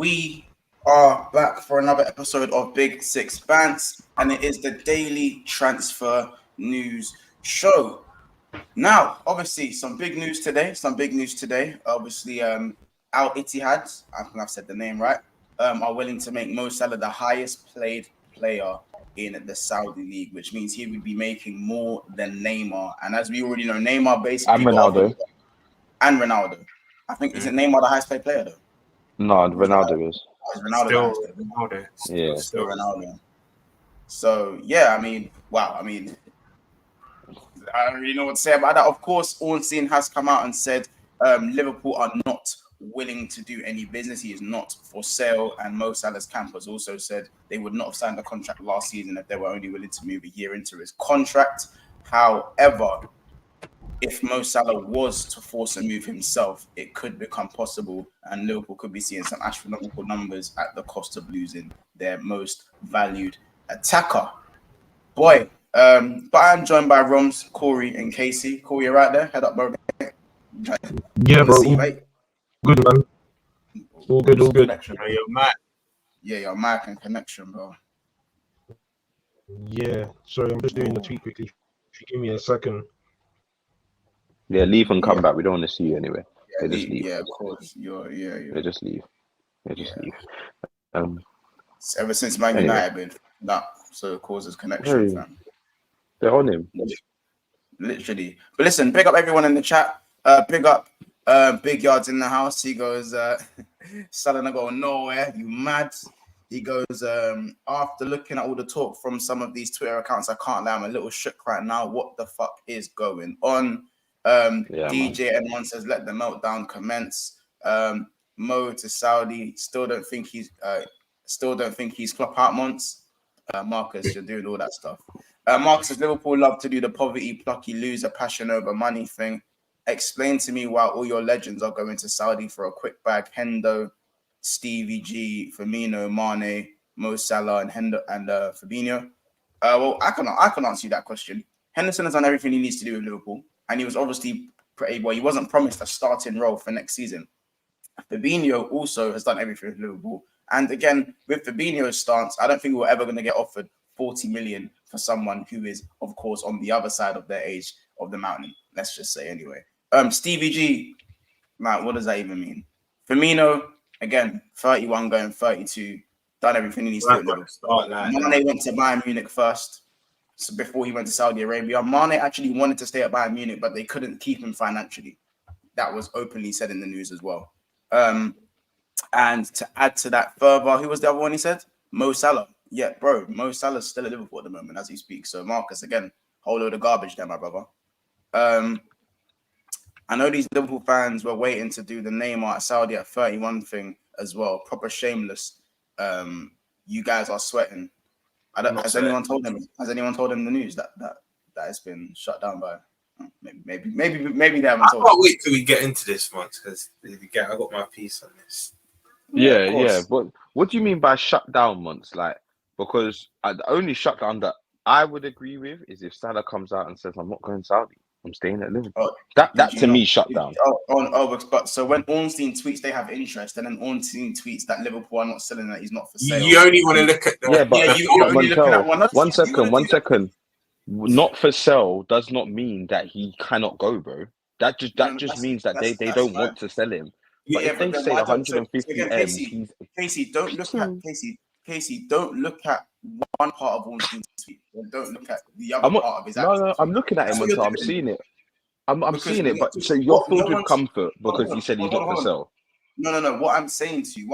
We are back for another episode of Big Six Bants, and it is the daily transfer news show. Now, obviously, some big news today. Obviously, Al Ittihad, I think I've said the name right, are willing to make Mo Salah the highest paid player in the Saudi League, which means he would be making more than Neymar. And as we already know, Neymar basically and Ronaldo. And Ronaldo. I think, is it Neymar the highest paid player, though? No, Ronaldo is. Ronaldo. Still Ronaldo. So, yeah, I mean, wow. I mean, I don't really know what to say about that. Of course, Ornstein has come out and said Liverpool are not willing to do any business. He is not for sale. And Mo Salah's camp has also said they would not have signed a contract last season if they were only willing to move a year into his contract. However, if Mo Salah was to force a move himself, it could become possible, and Liverpool could be seeing some astronomical numbers at the cost of losing their most valued attacker. Boy, but I'm joined by Roms, Corey, and Casey. Corey, you're right there. Head up, bro. Yeah, bro. Good, man. All good. Connection. Oh, your mic. Yeah, your mic and connection, bro. Yeah. Sorry, I'm just doing the tweet quickly. If you give me a second. Yeah, leave and come back. We don't want to see you anyway. Yeah, just leave. Yeah, of course. They just leave. Leave. Ever since Man United been that, so it causes connection, fam. They're on him. Literally. But listen, pick up everyone in the chat. Pick up Big Yards in the house. He goes, Salah not going nowhere. You mad? He goes, after looking at all the talk from some of these Twitter accounts, I can't lie, I'm a little shook right now. What the fuck is going on? DJ and Monts says, let the meltdown commence. Mo to Saudi, still don't think he's Klopp out, Monts. Marcus, you're doing all that stuff. Marcus says, Liverpool love to do the poverty, plucky loser, passion over money thing. Explain to me why all your legends are going to Saudi for a quick bag. Hendo, Stevie G, Firmino, Mane, Mo Salah, and Fabinho. Well, I can answer you that question. Henderson has done everything he needs to do with Liverpool, and he was obviously he wasn't promised a starting role for next season. Fabinho also has done everything with Liverpool, and again with Fabinho's stance, I don't think we're ever going to get offered 40 million for someone who is, of course, on the other side of their age of the mountain. Let's just say anyway. Stevie G, man, what does that even mean? Firmino, again, 31 going 32, done everything he needs to do. Mane went to Bayern Munich first, so before he went to Saudi Arabia. Mane actually wanted to stay at Bayern Munich, but they couldn't keep him financially. That was openly said in the news as well. And to add to that further, who was the other one he said? Mo Salah. Yeah, bro, Mo Salah's still at Liverpool at the moment as he speaks. So Marcus, again, whole load of garbage there, my brother. I know these Liverpool fans were waiting to do the Neymar at Saudi at 31 thing as well. Proper shameless. You guys are sweating. Has anyone told him the news that it's been shut down by? Maybe they haven't told. I can't wait till we get into this once because I got my piece on this. Yeah. But what do you mean by shut down, Monts? Like, because the only shutdown that I would agree with is if Salah comes out and says, I'm not going Saudi, I'm staying at Liverpool. That to me shut down. But so when Ornstein tweets they have interest, and then Ornstein tweets that Liverpool are not selling, that he's not for sale. You only want to look at one second. Not for sale does not mean that he cannot go, bro. That just means that they don't want to sell him. But if they say 150 M, Casey, don't look at one part of Ornstein's tweet. Don't look at the other part of his actions. No, I'm looking at him until I'm seeing it. I'm seeing it, but so you're filled with comfort because he said he's not for sale. No. What I'm saying to you,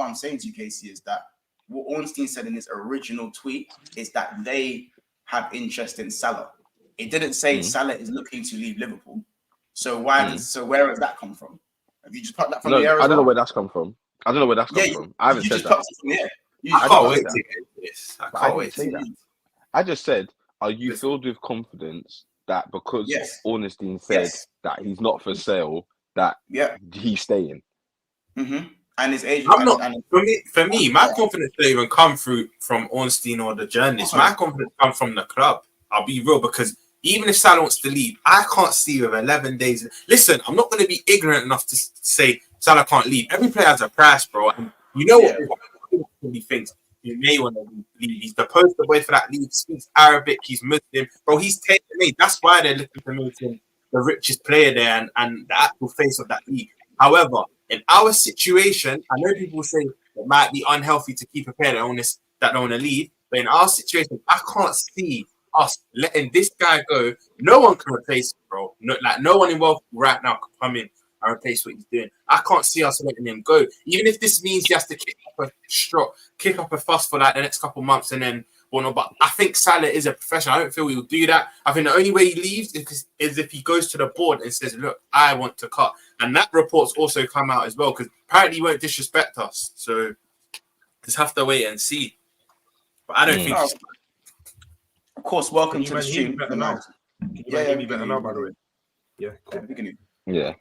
Casey, is that what Ornstein said in his original tweet is that they have interest in Salah. It didn't say Salah is looking to leave Liverpool. So where has that come from? Have you just plucked that from the air? I don't know where that's come from. I haven't said that. I can't wait to get this. I can't wait to say that. I just said, are you filled with confidence that because Ornstein said that he's not for sale, that he's staying? Mm-hmm. And his agent. For me, my confidence don't even come from Ornstein or the journalist. My confidence comes from the club. I'll be real, because even if Salah wants to leave, I can't see with 11 days. Listen, I'm not going to be ignorant enough to say Salah can't leave. Every player has a price, bro. And You know what he thinks he may want to leave. He's the poster boy for that league. Speaks Arabic. He's Muslim, bro. He's tailor-made. That's why they're looking to make him the richest player there and the actual face of that league. However, in our situation, I know people say it might be unhealthy to keep a player that don't want to leave, but in our situation, I can't see us letting this guy go. No one can replace him, bro. No one involved right now can come in and replace what he's doing. I can't see us letting him go. Even if this means he has to kick up a fuss for like the next couple months and then whatnot. But I think Salah is a professional. I don't feel he will do that. I think the only way he leaves is if he goes to the board and says, look, I want to cut. And that report's also come out as well, because apparently he won't disrespect us. So just have to wait and see. But I don't think he's... Of course, welcome to the stream. Better now. Yeah, me better now, by the way. Yeah, cool. Yeah.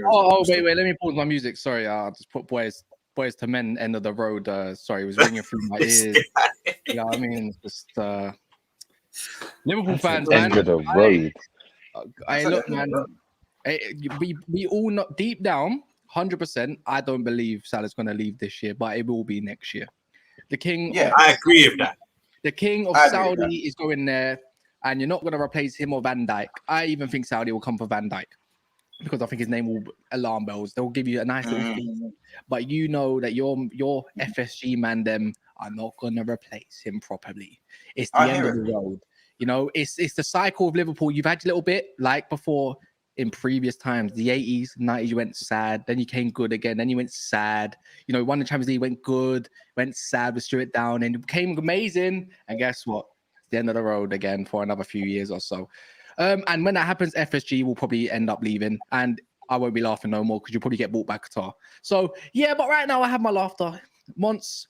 Oh, wait, let me pause my music. Sorry, I'll just put boys to men end of the road. Sorry, it was ringing through my ears. Yeah, I mean, just Liverpool fans, man. End of the road. I look, man. We all know deep down, 100%. I don't believe Salah's going to leave this year, but it will be next year. The king. Yeah, I agree with that. The king of Saudi is going there, and you're not going to replace him or Van Dijk. I even think Saudi will come for Van Dijk, because I think his name will alarm bells. They'll give you a nice little fee, but you know that your FSG man them are not gonna replace him properly. It's the end of the road. You know, it's the cycle of Liverpool. You've had a little bit like before in previous times, the 80s, 90s, you went sad, then you came good again, then you went sad. You know, won the Champions League, went good, went sad, with Stuart down, and it became amazing. And guess what? It's the end of the road again for another few years or so. And when that happens, FSG will probably end up leaving, and I won't be laughing no more because you'll probably get bought by Qatar. So yeah, but right now I have my laughter. Monts,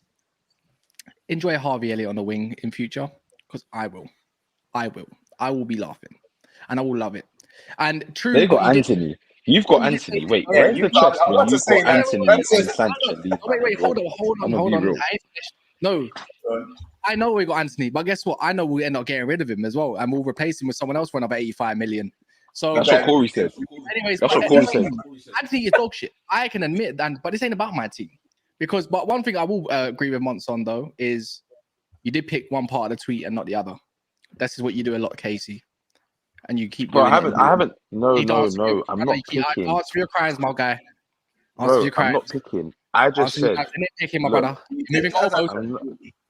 enjoy Harvey Elliott on the wing in future, because I will be laughing, and I will love it. And true, they got Anthony. You've got Anthony. Wait, where's the chest when you've got Anthony and Sanchez? Wait, hold on. No. I know we got Anthony, but guess what? I know we'll end up getting rid of him as well, and we'll replace him with someone else for another 85 million. So that's what Corey said. Anyways, that's what Corey said. Anthony is dog shit. I can admit that, but this ain't about my team. But one thing I will agree with Monts on though is you did pick one part of the tweet and not the other. This is what you do a lot, Casey. And you keep. Bro, I haven't. No. I'm not picking. Answer for your crimes, my guy. Bro, I'm not picking. I just said. Picking, my brother.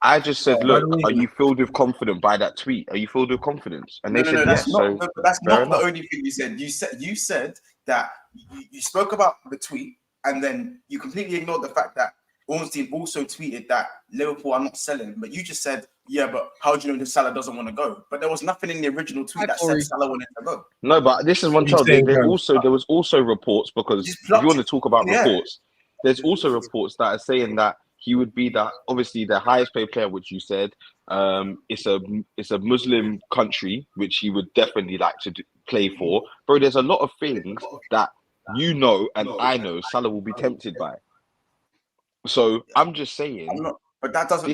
I just said, look, are you filled with confidence by that tweet? Are you filled with confidence? And they said yes. That's not the only thing you said. You said that you spoke about the tweet, and then you completely ignored the fact that Ornstein also tweeted that Liverpool are not selling. But you just said, yeah, but how do you know that Salah doesn't want to go? But there was nothing in the original tweet that said Salah wanted to go. No, but this is one time. There was also reports, because if you want to talk about reports, there's also reports that are saying that he would be obviously the highest paid player, which you said. It's a Muslim country, which he would definitely like to play for. Bro, there's a lot of things that you know and I know Salah will be tempted by. So I'm just saying. But that doesn't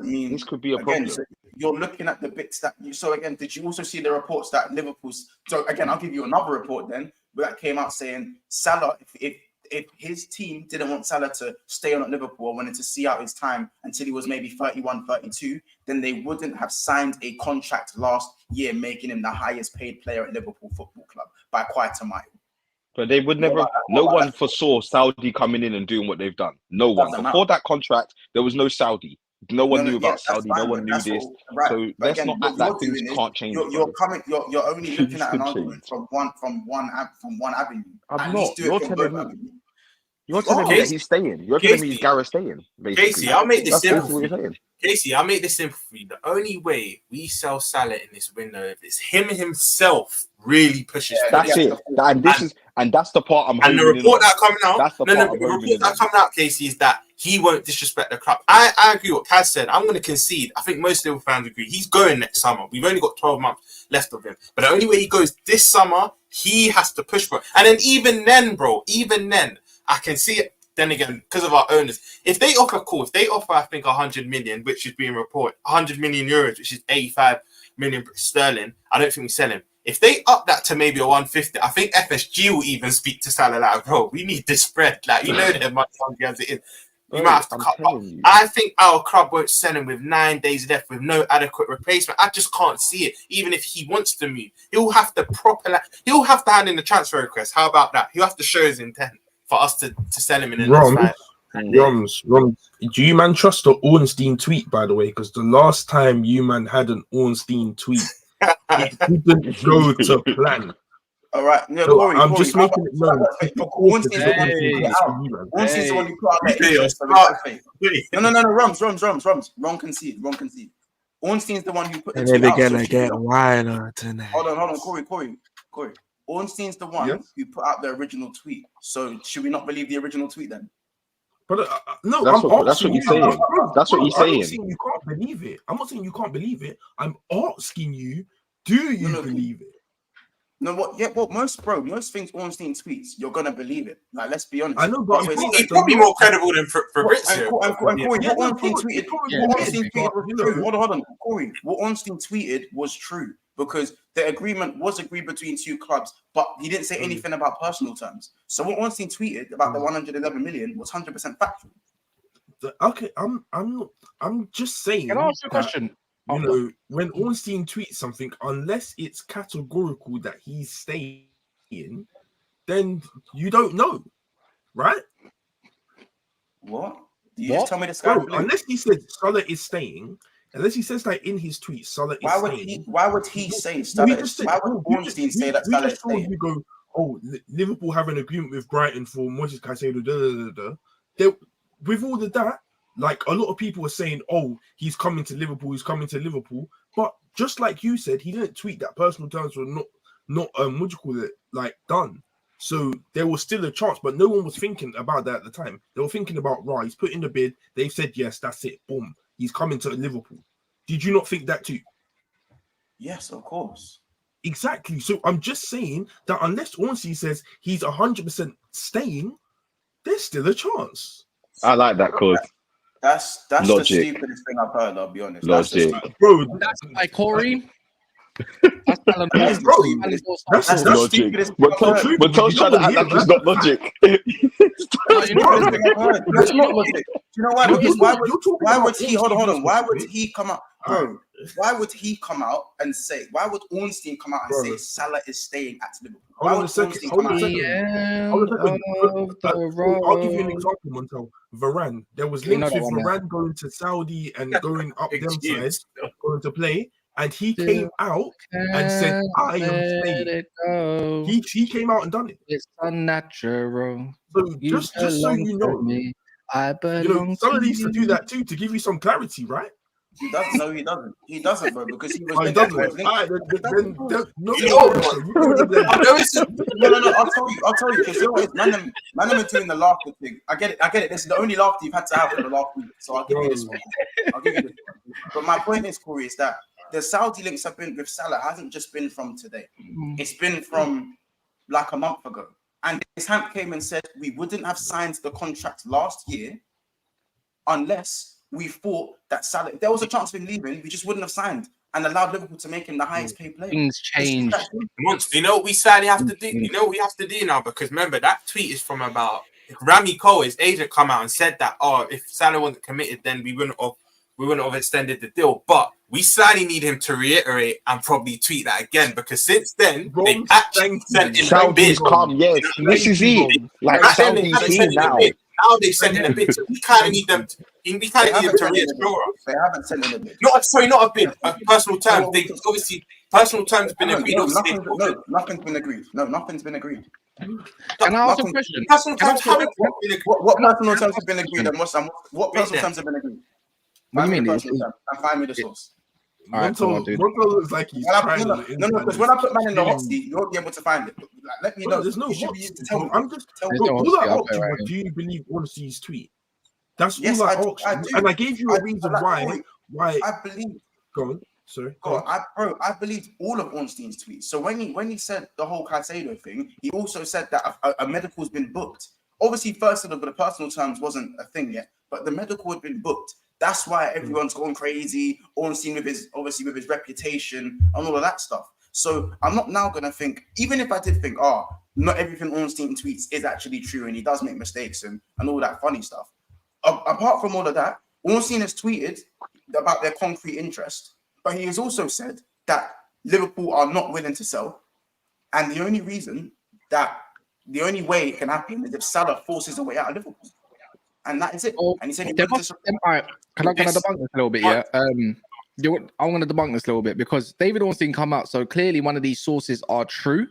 mean this could be a problem. So you're looking at the bits that you. So again, did you also see the reports that Liverpool's? So again, I'll give you another report then, where that came out saying Salah, if his team didn't want Salah to stay on at Liverpool or wanted to see out his time until he was maybe 31, 32, then they wouldn't have signed a contract last year, making him the highest paid player at Liverpool Football Club by quite a mile. But they would never. No one foresaw Saudi coming in and doing what they've done. No one. Before that contract, there was no Saudi. No one knew about Saudi. No one knew this. So let's not act like things can't change. You're only looking at an argument from one avenue. I'm not. You're telling me. You're telling me that he's staying. You're telling me Gareth staying. Basically. Casey, I'll make this simple. Casey, I'll make this simple for you. The only way we sell Salah in this window if it's him himself really pushes. That's it. And that's the part I'm. And the report that coming out. The report that coming out, Casey, is that he won't disrespect the club. I agree with what Kaz said. I'm going to concede. I think most Liverpool fans agree. He's going next summer. We've only got 12 months left of him. But the only way he goes this summer, he has to push for it. And then even then, I can see it. Then again, because of our owners, if they offer, I think 100 million, which is being reported, 100 million euros, which is 85 million sterling, I don't think we sell him. If they up that to maybe a 150, I think FSG will even speak to Salah like, bro, we need this spread. Like, you know, they're much hungry as it is. You might have to cut. I think our club won't sell him with 9 days left with no adequate replacement. I just can't see it. Even if he wants to move, he'll have to he'll have to hand in the transfer request. How about that? He'll have to show his intent for us to sell him in the next fight. Roms, do you man trust the Ornstein tweet, by the way? Because the last time you man had an Ornstein tweet, it didn't go to plan. All right, no, so Corey, I'm just making it known. Ornstein's the one who put out that interest. No, Roms. Wrong concede. Ornstein's the one who put the tweet out. They're gonna get wilder tonight. Hold on, Corey. Ornstein's the one who put out the original tweet. So should we not believe the original tweet then? But no, that's what he's saying. That's what he's saying. I'm not saying you can't believe it. I'm not saying you can't believe it. I'm asking you, do you believe it? No, most things Ornstein tweets, you're gonna believe it. Like, let's be honest. I know, but he's probably more credible than Fabrizio. Corey, what Ornstein tweeted was true. Hold on, Corey. What Ornstein tweeted was true because the agreement was agreed between two clubs, but he didn't say anything about personal terms. So what Ornstein tweeted about the 111 million was 100% factual. Okay, I'm just saying. Can I ask you a question? You know, when Ornstein tweets something, unless it's categorical that he's staying, then you don't know, right? What? You just tell me this guy. Unless he said Salah is staying, unless he says that in his tweet, Salah is staying. Why would he say Salah is staying? Why would Ornstein say that Salah is staying? You go, Liverpool have an agreement with Brighton for Monts Caicedo. With all of that. Like a lot of people are saying, he's coming to Liverpool. But just like you said, he didn't tweet that personal terms were not what you call it, like done. So there was still a chance, but no one was thinking about that at the time. They were thinking about he's put in the bid. They've said yes, that's it. Boom, he's coming to Liverpool. Did you not think that too? Yes, of course. Exactly. So I'm just saying that unless Ornstein says he's 100% staying, there's still a chance. I like that code. That's the stupidest thing I've heard. I'll be honest. Logic, that's by Corey. That's logic. But Tom's trying to act like it's not logic. That's not logic. You know why? Because why would he? Hold on. Why would he come out, bro? Why would he come out and say? Why would Ornstein come out and say Salah is staying at Liverpool? Why would Ornstein come out and say? I'll give you an example, Montel. Varane. There was links with Varane going to Saudi and going up them sides, going to play. And he came out and said, I am staying. He came out and done it. It's unnatural. So just so you know, someone needs to do that too to give you some clarity, right? He doesn't. No, he doesn't. He doesn't, bro, because he was. He doesn't. No. I'll tell you, because man, are doing the laughter thing. I get it. This is the only laughter you've had to have for the last week, so I'll give you this one. But my point is, Corey, is that the Saudi links have been with Salah hasn't just been from today. It's been from like a month ago. And this hand came and said we wouldn't have signed the contract last year unless we thought that Salah, if there was a chance of him leaving, we just wouldn't have signed and allowed Liverpool to make him the highest paid player. Things change. Monts, do you know what we sadly have to do? You know what we have to do now? Because remember, that tweet is from about Rami Cole, his agent, come out and said that, if Salah wasn't committed, then we wouldn't have extended the deal. But we sadly need him to reiterate and probably tweet that again, because since then they actually sent him a bid. Saudi's come, yes. This is it. Like Saudi's here now. Now they sent in a bid. So we kind of need them. We kind of need them to reassure us. They haven't sent in a bid. Not a bid. Personal terms. They obviously personal terms have been agreed. Nothing's been agreed. No, nothing's been agreed. Can I ask a question? What personal terms have been agreed and what personal terms have been agreed? What do you mean? And find me the source. Montel looks like he's trying. No, because when I put man in the hot seat, you won't be able to find it. Let me know. There's no hot seat. I'm just do you believe Ornstein's tweet? That's all I asked you. And I gave you a reason why. I believe. Go on. Sorry. I believed all of Ornstein's tweets. So when he said the whole Caicedo thing, he also said that a medical's been booked. Obviously, first of all, the personal terms wasn't a thing yet, but the medical had been booked. That's why everyone's going crazy. Ornstein with his reputation and all of that stuff. So I'm not now gonna think, even if I did think, not everything Ornstein tweets is actually true and he does make mistakes and all that funny stuff. apart from all of that, Ornstein has tweeted about their concrete interest, but he has also said that Liverpool are not willing to sell, and the only way it can happen is if Salah forces a way out of Liverpool, and that is it. And he said, all right, can I debunk this a little bit? Yeah, I'm going to debunk this a little bit because David Ornstein come out, so clearly one of these sources are true.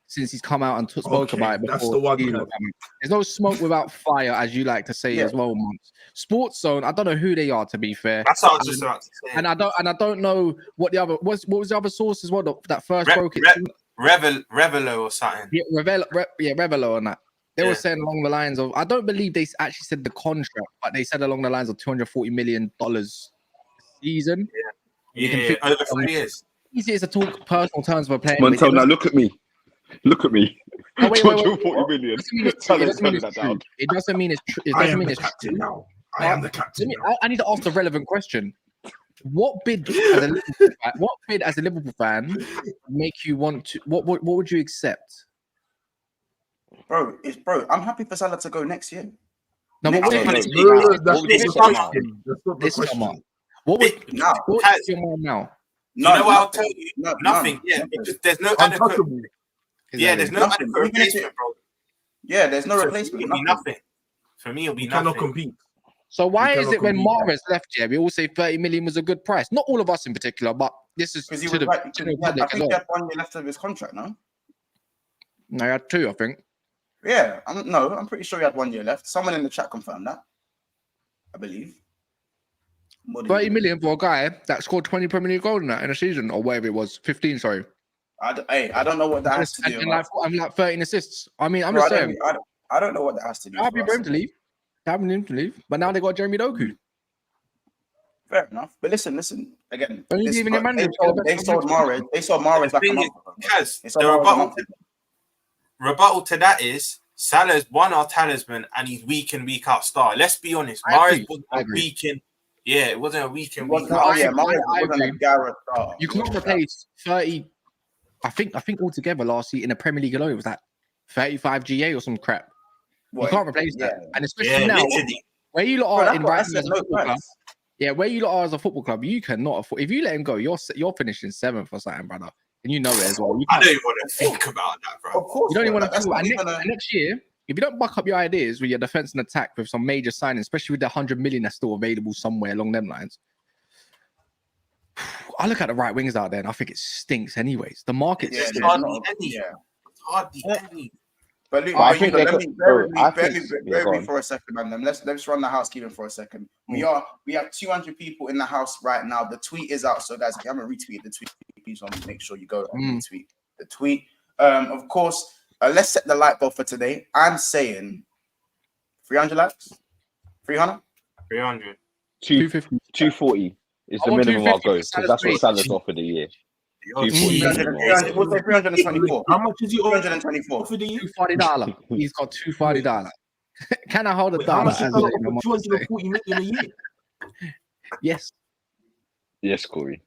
Since he's come out and spoke about it before. That's the one. There's no smoke without fire, as you like to say as well, Monts. Sports Zone, I don't know who they are, to be fair. That's what I was just about to say. And I don't know what the other what was the other source as well that first broke it. Revelo or something. Yeah, Revelo on that. They were saying along the lines of, I don't believe they actually said the contract, but they said along the lines of $240 million season. Yeah, over 3 years. Easy to talk personal terms for a player. Montel, now look at me. Look at me. Oh, wait. 240 million. It doesn't mean it's true. It doesn't mean it's true. It doesn't mean it's true. Now. I am the captain. I need to ask the relevant question. What bid as a Liverpool fan make you want to? What would you accept? Bro, I'm happy for Salah to go next year. No, but That's not the question. What would now? What's your mind now? No, you know what I'll tell you? Nothing. Yeah, because there's no adequate. Yeah, there's no adequate replacement, bro. Yeah, there's no replacement. It'll be nothing. For me, it'll be nothing. Cannot compete. So why is it when Mahrez left here, we all say 30 million was a good price? Not all of us in particular, but this is because I think he had 1 year left of his contract, no? No, he had 2, I think. Yeah, I'm pretty sure he had 1 year left. Someone in the chat confirmed that, I believe. 30 million for a guy that scored 20 Premier League goals in a season, or whatever it was, 15, sorry. I don't know what that has to do. And I'm like 13 assists. I mean, I'm just saying. I don't know what that has to do. I'm happy for him to leave. Having him to leave, but now they got Jeremy Doku. Fair enough, but listen again. They sold Mahrez. They sold Mahrez like a month ago. The rebuttal to that is Salah's won our talisman and he's week in week out star. Let's be honest, Mahrez was a week in. Yeah, it wasn't a week in week out. Mahrez wasn't a Gareth star. You can't replace 30. I think altogether last year in the Premier League alone it was like 35 GA or some crap. You can't replace that, and especially now where you lot are in Brighton as a football club. Yeah, where you lot are as a football club, you cannot afford. If you let him go, you're finishing 7th or something, brother, and you know it as well. I don't even want to think about that, bro. Of course, you don't even want to think about it. Next year, if you don't buck up your ideas with your defense and attack with some major signings, especially with the 100 million that's still available somewhere along them lines. I look at the right wings out there and I think it stinks anyways. The market's hardly any. But Luke, I think bear with me for a second, man. Let's run the housekeeping for a second. We have 200 people in the house right now. The tweet is out, so guys, if you haven't retweeted the tweet, please make sure you go and retweet the tweet. Of course, let's set the light bulb for today. I'm saying 300 likes, 300, 300, 250, 240 is the minimum I'll go because that's what Salah's offered a year. 324. How much is he 324 for the year? $240. He's got $240. Can I hold a dollar? 240 million a year. Yes. Yes, Corey.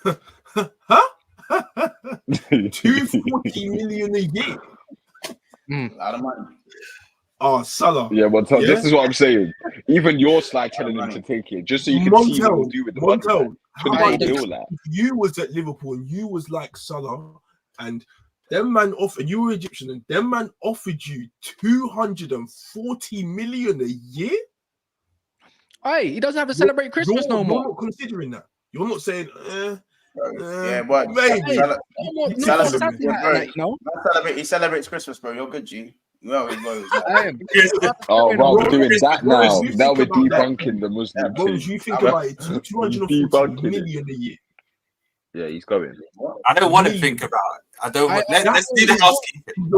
Huh? 240 million a year. A lot of money. Oh, Salah. Yeah, Montel, this is what I'm saying. Even your slide telling him to take it, just so you can see what we'll do with the money. If you was at Liverpool and you was like Salah, and them man offered, you were Egyptian, and them man offered you 240 million a year. Hey, he doesn't have to celebrate Christmas no more. You're not considering that. You're not saying, but maybe. He celebrates Christmas, bro. You're good, G. Well, oh, well, we're doing that now. Now we're debunking the Muslim. What you think about it? 240 million a year. Yeah, he's going. I don't want to think about it. I don't want. Let's do the housekeeping.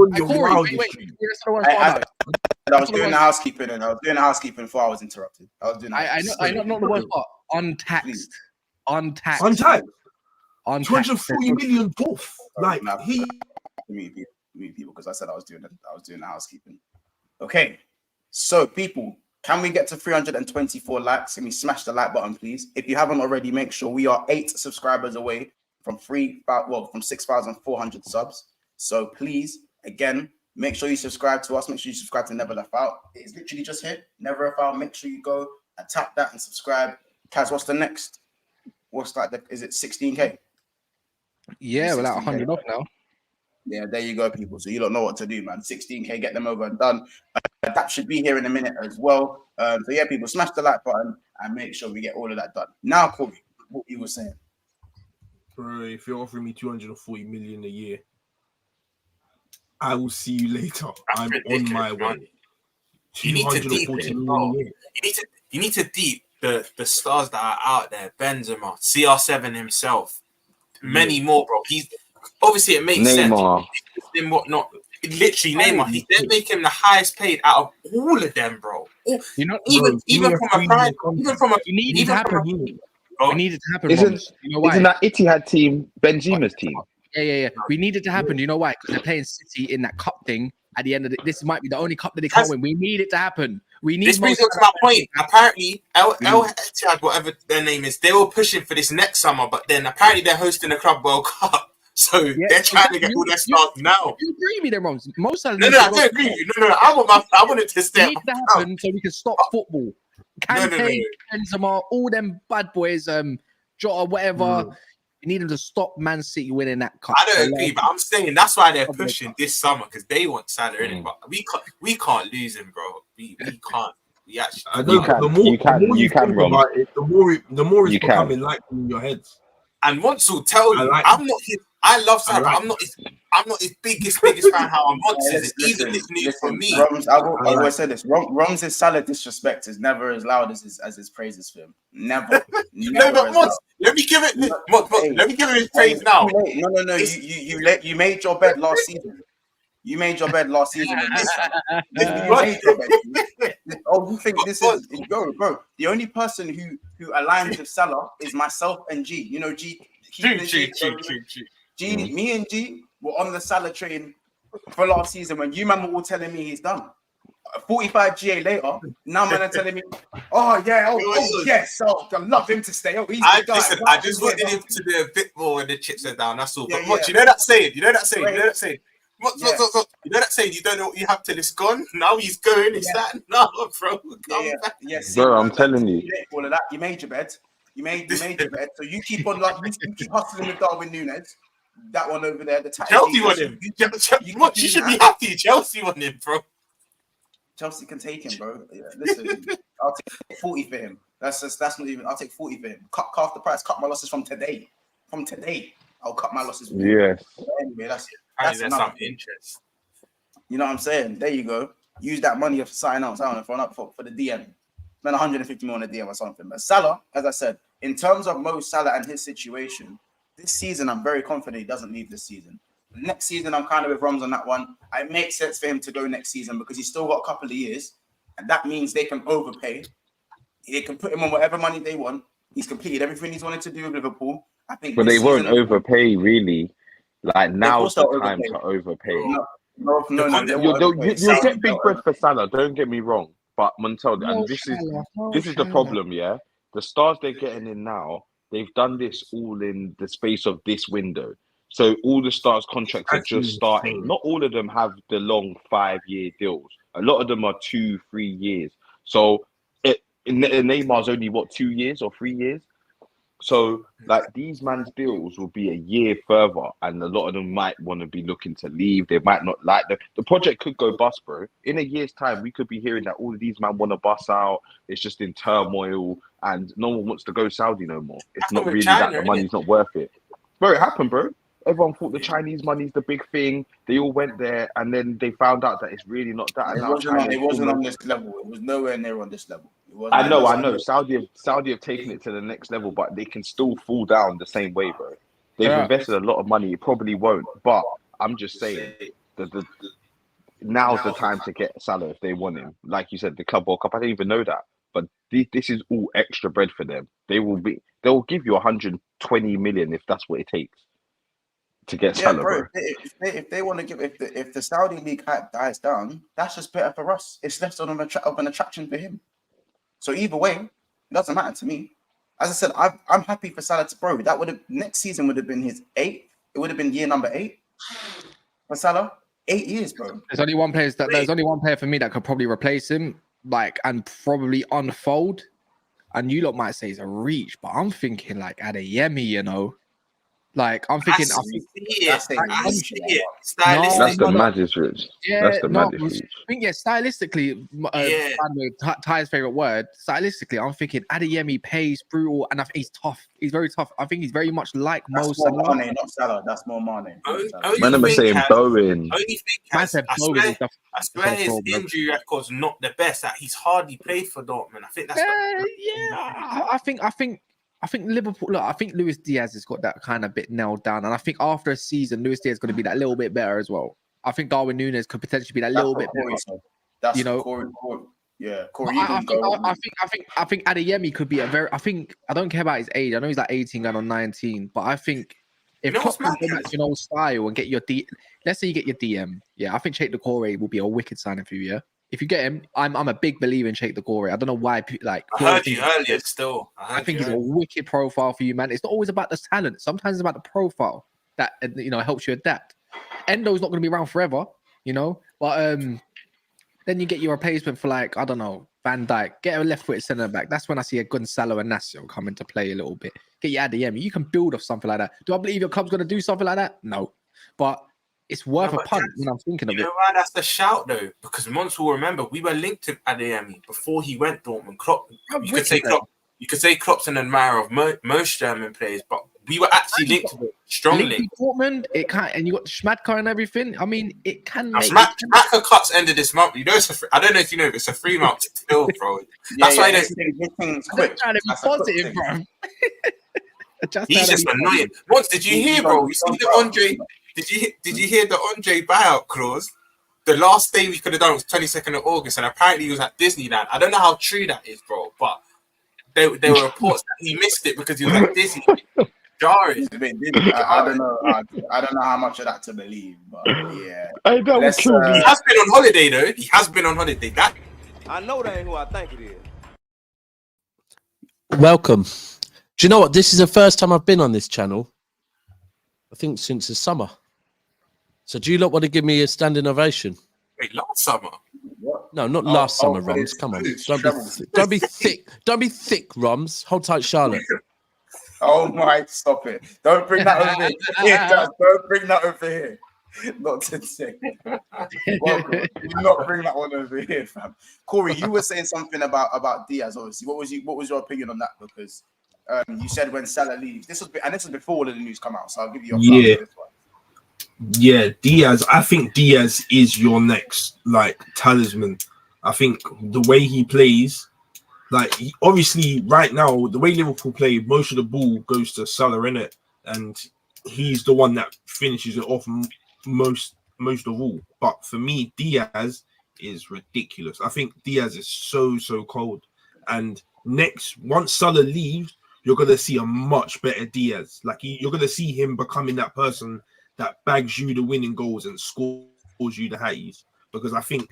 I was doing the housekeeping, and I was doing the housekeeping before I was interrupted. I was doing. I know not the worst part. Untaxed. 240 million both. Like he. People, because I said I was doing the housekeeping. Okay, so people, can we get to 324 likes? Can we smash the like button, please? If you haven't already, make sure we are 8 subscribers away from 6,400 subs. So please, again, Make sure you subscribe to us. Make sure you subscribe to Never Left Out. It's literally just here. Never Left Out. Make sure you go and tap that and subscribe. Kaz, what's the next? What's like is it 16K? Yeah, we're like 100 off now. Yeah, there you go, people. So you don't know what to do, man. 16K, get them over and done. That should be here in a minute as well. So yeah, people, smash the like button and make sure we get all of that done. Now, Corey, what you were saying. Bro, if you're offering me 240 million a year, I will see you later. I'm on my way. You need to deep it, bro. You need to deep the stars that are out there. Benzema, CR7 himself, many more, bro. He's obviously it makes Neymar. sense. And whatnot. Literally, Neymar. They make him the highest paid out of all of them, bro. You know, even from a prime, you need it to happen. We need it to happen. Isn't that Ittihad team Benzema's team? Yeah. We need it to happen. Do you know why? Because they're playing City in that cup thing. At the end of this might be the only cup that they can't win. We need it to happen. We need. This brings us to my point. Apparently, El Ittihad, whatever their name is, they were pushing for this next summer, but then apparently they're hosting the Club World Cup, so they're trying to get all their stars now. You agree with me, then, Rons? Most of I don't agree with you. No. I want it to stay. It needs to happen so we can stop football. Kante, Benzema, all them bad boys, Jota, whatever. You need them to stop Man City winning that cup. I don't agree, but I'm saying that's why they're pushing this summer because they want Salah in it. But we can't lose him, bro. We can't. We actually. I know. You can, Ron. The more it's becoming like in your head. And Monts will tell you, I'm not his. I love Salah. I'm not his biggest fan. How Monts is. It's even this news for me. I always say this. Rom's Salah disrespect is never as loud as his praises for him. Never. No, but Monts, let me give it. Let me give him his praise now. No. You made your bed last season. You made your bed last season. Oh, you think this is bro? The only person who aligns with Salah is myself and G. You know, G. True. G, me and G were on the Salah train for last season when you man were all telling me he's done. 45 GA later, now man are telling me, yes, I love him to stay. Oh, he's the guy. Listen, I just wanted him to do a bit more when the chips are down. That's all. But what you know that saying? You know that saying? What? You know that saying? You don't know what you have till it's gone. Now he's going. It's that no, bro. Bro, I'm telling you. All of that. You made your bed. You made your bed. So you keep on you keep hustling with Darwin Núñez. That one over there. The Chelsea want him. You should be happy. Chelsea want him, bro. Chelsea can take him, bro. Yeah, listen, I'll take 40 for him. That's not even. I'll take 40 for him. Cut half the price. Cut my losses from today. I'll cut my losses. Yes. Anyway, that's some interest. You know what I'm saying? There you go. Use that money for something else. I don't know for the DM. Spend 150 million on a DM or something. But Salah, as I said, in terms of Mo Salah and his situation, this season I'm very confident he doesn't leave this season. Next season, I'm kind of with Roms on that one. It makes sense for him to go next season because he's still got a couple of years, and that means they can overpay. They can put him on whatever money they want. He's completed everything he's wanted to do with Liverpool. I think, but they won't overpay really. Like now's the time to overpay. No. You'll get big bread for Salah. Don't get me wrong, but Montel, and this is the problem. Yeah, the stars they're getting in now, they've done this all in the space of this window. So all the stars' contracts are just starting. Not all of them have the long 5-year deals. A lot of them are 2-3 years. So Neymar's only 2 years or 3 years. So like these man's deals will be a year further, and a lot of them might want to be looking to leave. They might not like the project could go bust, bro. In a year's time, we could be hearing that all of these men want to bust out. It's just in turmoil, and no one wants to go Saudi no more. It's not really that the money's not worth it, bro. It happened, bro. Everyone thought the Chinese money's the big thing. They all went there, and then they found out that it's really not that. It wasn't on this level. It was nowhere near on this level. I know. Saudi have taken it to the next level, but they can still fall down the same way, bro. They've invested a lot of money. It probably won't, but I'm just saying that now's the time to get Salah if they want him. Like you said, the Club World Cup. I didn't even know that, but this is all extra bread for them. They'll give you 120 million if that's what it takes to get Salah, bro. If they want to give, if the Saudi league hype dies down, that's just better for us. It's less of an attraction for him. So either way, it doesn't matter to me. As I said, I'm happy for Salah to bro. That next season would have been his 8th. It would have been year number 8 for Salah. 8 years, bro. There's only one player for me that could probably replace him, like, and probably unfold. And you lot might say it's a reach, but I'm thinking like Adeyemi, you know. Like I'm thinking, I see it. That's the maddest reach. Yeah, that's the maddest reach. I think stylistically, Ty's favorite word. Stylistically, I'm thinking Adeyemi pays brutal, and I think he's tough. He's very tough. I think he's very much like Mo Salah. Mane, not Salah. That's more Mane. Man, I'm saying Bowen. I swear his injury record's not the best. That he's hardly played for Dortmund. I think that's. I think Liverpool. Look, I think Luis Diaz has got that kind of bit nailed down, and I think after a season, Luis Diaz is going to be that little bit better as well. I think Darwin Núñez could potentially be that little bit better. That's, you know, Corey. I think Adeyemi could be a very. I don't care about his age. I know he's like 18 going on 19, but I think if Klopp can go back to an old style and get your let's say you get your DM, yeah, I think Cheikh Doucouré will be a wicked signing for you. Yeah. If you get him, I'm a big believer in Cheikh Doucouré. I don't know why. Like I heard you earlier. Still, I think he's a wicked profile for you, man. It's not always about the talent. Sometimes it's about the profile that helps you adapt. Endo's not going to be around forever, you know. But then you get your replacement for like I don't know Van Dijk. Get a left-footed centre back. That's when I see a Gonzalo Inacio come into play a little bit. Get your Adeyemi. You can build off something like that. Do I believe your club's going to do something like that? No, but it's worth a punt when I'm thinking of it. You know why that's the shout though? Because Monts will remember we were linked to Adeyemi before he went Dortmund. Klopp, you could say Klopp's an admirer of most German players, but we were actually linked to it strongly. Dortmund, it can't, and you got Schmadtke and everything. I mean, it can. Schmadtke cuts ended this month. You know, I don't know if you know, but it's a 3 month still, bro. That's why this thing's quick. Trying to be positive, bro. He's just annoying. Once did you hear, bro? You see the Andre. Did you hear the Andre buyout clause? The last day we could have done was 22nd of August, and apparently he was at Disneyland. I don't know how true that is, bro, but there were reports that he missed it because he was at Disney. Jarring. I don't know. I don't know how much of that to believe, but yeah. He has been on holiday though. He has been on holiday. I know that ain't who I think it is. Welcome. Do you know what? This is the first time I've been on this channel. I think since the summer. So do you lot want to give me a standing ovation? Wait, last summer? What? No, not last summer, Rums. Come on. Don't be thick. Don't be thick, Rums. Hold tight, Charlotte. Oh my, stop it. Don't bring that over here. Don't bring that over here. Not to say. Welcome. Do not bring that one over here, fam. Corey, you were saying something about Diaz, obviously. What was your opinion on that? Because you said when Salah leaves, this was before all of the news come out, so I'll give you your this one. Yeah, Diaz. I think Diaz is your next talisman. I think the way he plays, obviously right now, the way Liverpool play, most of the ball goes to Salah, innit? And he's the one that finishes it off most of all. But for me, Diaz is ridiculous. I think Diaz is so cold. And once Salah leaves, you're going to see a much better Diaz. You're going to see him becoming that person that bags you the winning goals and scores you the hatties. Because I think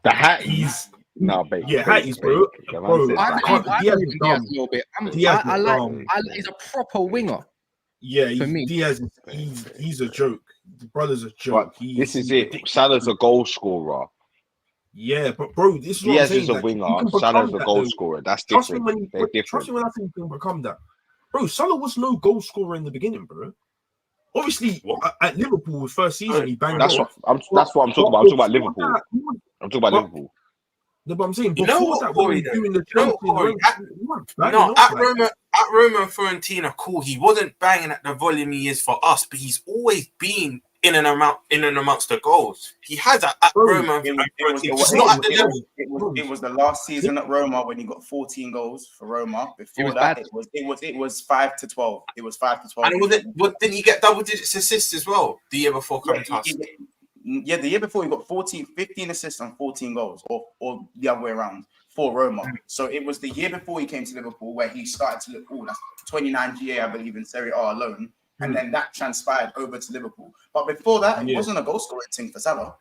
the hatties. No, babe. Yeah, hatties, bro. Diaz is dumb. He's a proper winger. Yeah, Diaz. He's a joke. The brother's a joke. This is it. Salah's a goal scorer. Yeah, but bro, this is what Diaz I'm saying. is a winger. Salah's a goal scorer. That's different. They're different. Trust me when I think you can become that. Bro, Salah was no goal scorer in the beginning, bro. Obviously, at Liverpool, first season, he banged. That's what I'm talking about. I'm talking about Liverpool. I'm talking about Liverpool. No, but I'm saying before that, Corey, doing the at Roma and Fiorentina, cool. He wasn't banging at the volume he is for us, but he's always been in and amongst the goals. He has at Roma. It was the last season at Roma when he got 14 goals for Roma. Before that, it was 5 to 12. It was 5 to 12. And didn't he get double digits assists as well the year before coming to us? Yeah, the year before he got 15 assists and 14 goals, or the other way around for Roma. So it was the year before he came to Liverpool where he started to look, that's 29 GA, I believe, in Serie A alone. And then that transpired over to Liverpool. But before that, it wasn't a goal scoring thing for Salah.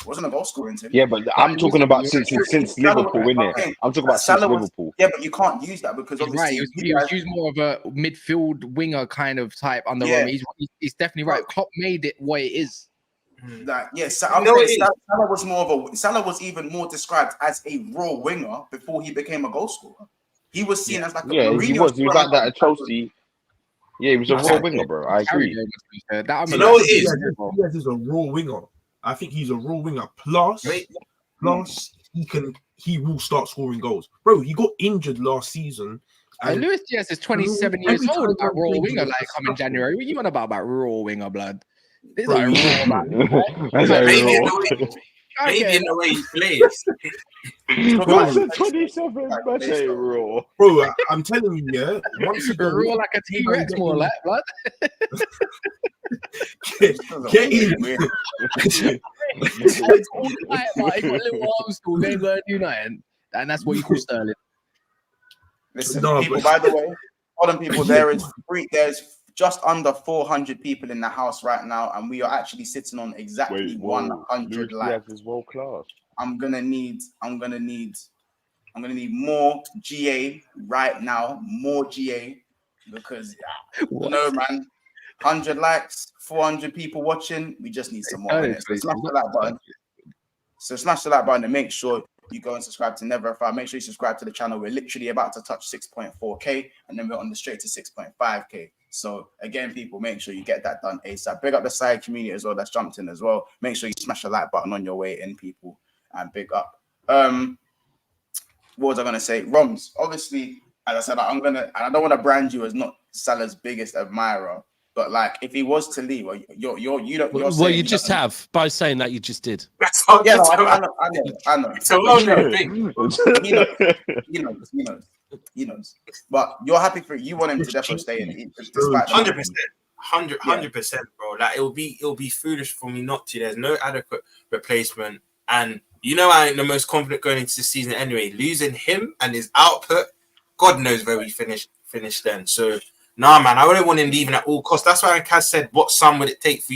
It wasn't a goal scoring team. Yeah, but I'm talking about since Liverpool, innit? I'm talking about since Liverpool. Yeah, but you can't use that because obviously he was used more of a midfield winger kind of type under Roma. He's definitely right. Klopp made it what it is. Like, Salah was even more described as a raw winger before he became a goal scorer. He was seen as like a Mourinho. He was like that at Chelsea. Yeah, he was a raw winger, bro. I agree. You know what it is? Diaz is a raw winger. I think he's a raw winger. Plus, he will start scoring goals, bro. He got injured last season. Luis Diaz is 27 years old. About raw winger, like come in January. What you on about raw winger, blood? This Bro, like raw, man. Maybe in the way he plays. That's a 27. That's a raw. Bro, I'm telling you, yeah. Once you go raw like a T-Rex, more like blood. Get in. He got little arms still going to United, and that's what you call Sterling. Listen, people. By the way, hold on, people. There's just under 400 people in the house right now, and we are actually sitting on exactly 100 likes. Is world class. I'm gonna need more GA right now, more GA, because no man, 100 likes, 400 people watching. We just need some more. So smash the like button. So smash the like button and make sure you go and subscribe to Never Far. Make sure you subscribe to the channel. We're literally about to touch 6.4K, and then we're on the straight to 6.5K. So again, people, make sure you get that done ASAP. Big up the side community as well that's jumped in as well. Make sure you smash the like button on your way in, people, and big up. What was I gonna say? Roms, obviously, as I said, I don't want to brand you as not Salah's biggest admirer, but like if he was to leave, you just have by saying that you just did. That's all. Yeah, I know. It's a well-known thing. He knows. But you're happy for you want him to definitely stay in. 100%, bro. Like it'll be foolish for me not to. There's no adequate replacement, and you know I ain't the most confident going into the season anyway. Losing him and his output, God knows where we finish then. So nah, man, I wouldn't want him leaving at all costs. That's why Kaz said, what sum would it take for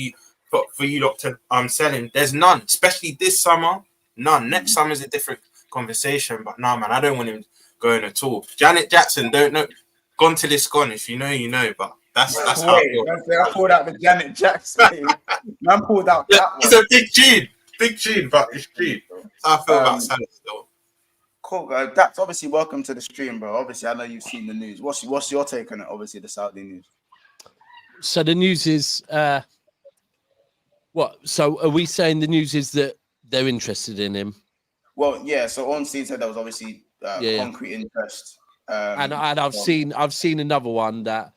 you lot to sell him? There's none, especially this summer. None. Next summer is a different conversation, but nah, man, I don't want him going at all. Janet Jackson, don't know. Gone till it's gone. If you know, you know. But that's how I feel. I pulled out the Janet Jackson. Man pulled out that one. It's a big tune, but it's true. I feel about Salah still. Cool, Daps, obviously, welcome to the stream, bro. Obviously, I know you've seen the news. What's your take on it? Obviously, the Saudi news. So the news is what? So are we saying the news is that they're interested in him? Well, yeah. So on scene said there was obviously concrete interest, and I've seen another one that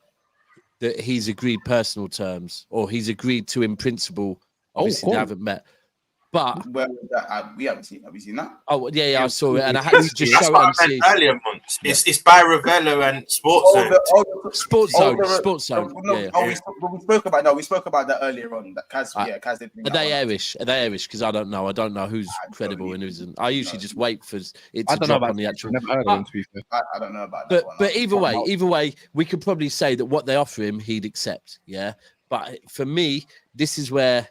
he's agreed personal terms, or he's agreed to in principle. Obviously, they haven't met. But where was that? We haven't seen. Have you seen that? Oh yeah, I saw it, and I had to just show it on scene. Earlier months. It's by Ravello and Sports Zone. Sports Zone. We spoke about that earlier on. That Kaz did. Are they Irish? Because I don't know. I don't know who's credible and who isn't. I usually just wait for it to drop on the actual. I don't know about that. But either way, we could probably say that what they offer him, he'd accept. Yeah. But for me, this is where.